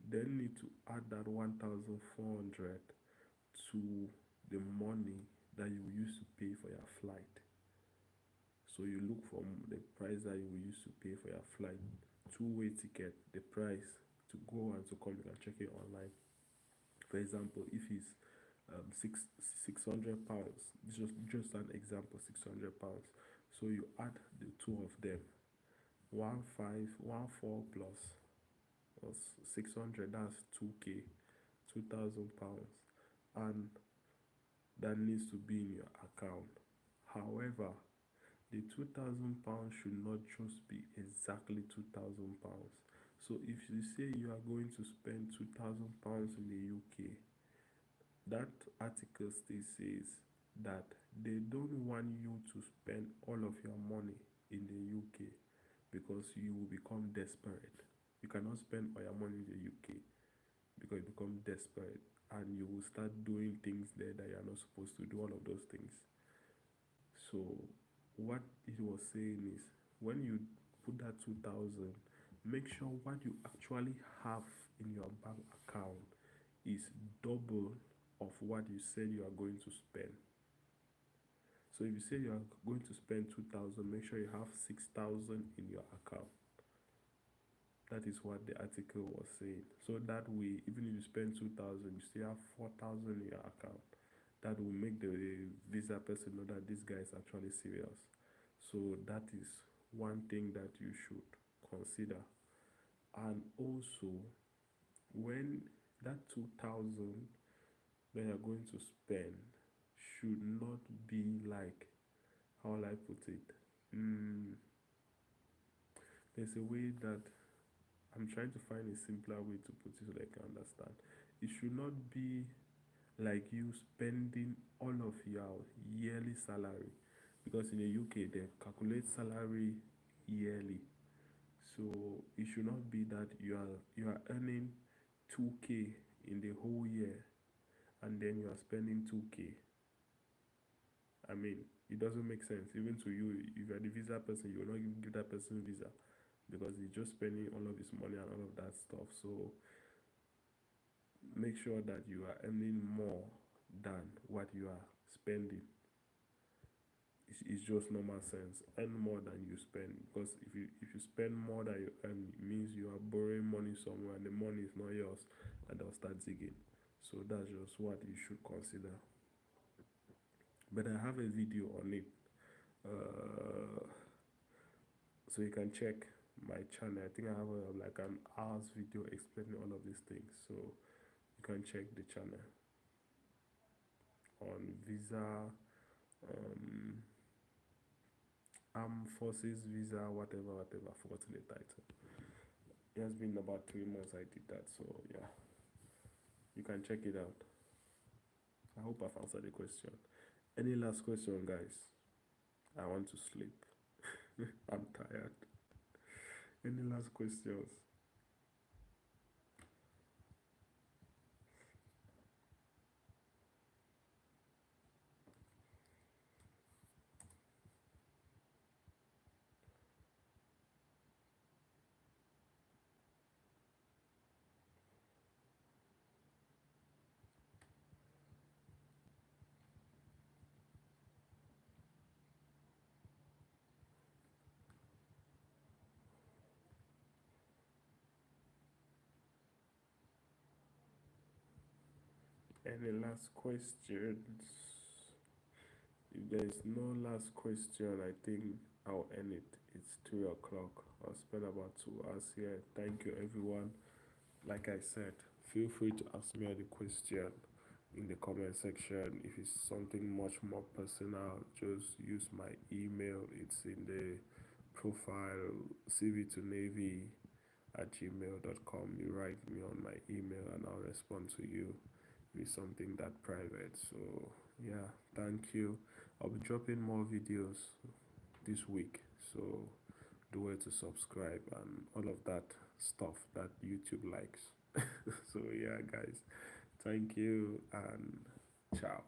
then need to add that 1,400 to the money that you use to pay for your flight. So you look from the price that you will use to pay for your flight, two-way ticket, the price to go and to come, you can check it online. For example, if it's £600, just an example, £600. So you add the two of them, 1514 plus 600, that's 2k, £2,000, and that needs to be in your account. However, the £2,000 should not just be exactly £2,000. So if you say you are going to spend £2,000 in the UK, that article still says that they don't want you to spend all of your money in the UK because you will become desperate. You cannot spend all your money in the UK because you become desperate and you will start doing things there that you are not supposed to do, all of those things. So what it was saying is when you put that 2,000, make sure what you actually have in your bank account is double of what you said you are going to spend. So if you say you are going to spend 2,000, make sure you have 6,000 in your account. That is what the article was saying. So that way, even if you spend 2,000, you still have 4,000 in your account. That will make the visa person know that this guy is actually serious. So that is one thing that you should consider. And also, when that 2,000 that you're going to spend should not be like, how will I put it? There's a way that I'm trying to find a simpler way to put it so that I can understand. It should not be like you spending all of your yearly salary, because in the UK they calculate salary yearly. So it should not be that you are earning 2k in the whole year and then you are spending 2k. I mean, it doesn't make sense. Even to you, if you are the visa person, you will not even give that person visa because he's just spending all of his money and all of that stuff. So make sure that you are earning more than what you are spending. It's just normal sense. Earn more than you spend, because if you spend more than you earn, it means you are borrowing money somewhere and the money is not yours, and they'll start digging. So that's just what you should consider. But I have a video on it, so you can check my channel. I think I have like an hour's video explaining all of these things, so you can check the channel on visa, um, armed forces visa, whatever. I forgot the title. It has been about 3 months I did that, so yeah, you can check it out. I hope I've answered the question. Any last question, guys? I want to sleep. I'm tired. Any last questions? Any last questions? If there is no last question, I think I'll end it. It's 3 o'clock. I'll spend about 2 hours here. Thank you, everyone. Like I said, feel free to ask me any question in the comment section. If it's something much more personal, just use my email. It's in the profile, cv2navy@gmail.com. You write me on my email and I'll respond to you with something that private. So yeah, thank you. I'll be dropping more videos this week, so do it to subscribe and all of that stuff that YouTube likes. So yeah, guys, thank you and ciao.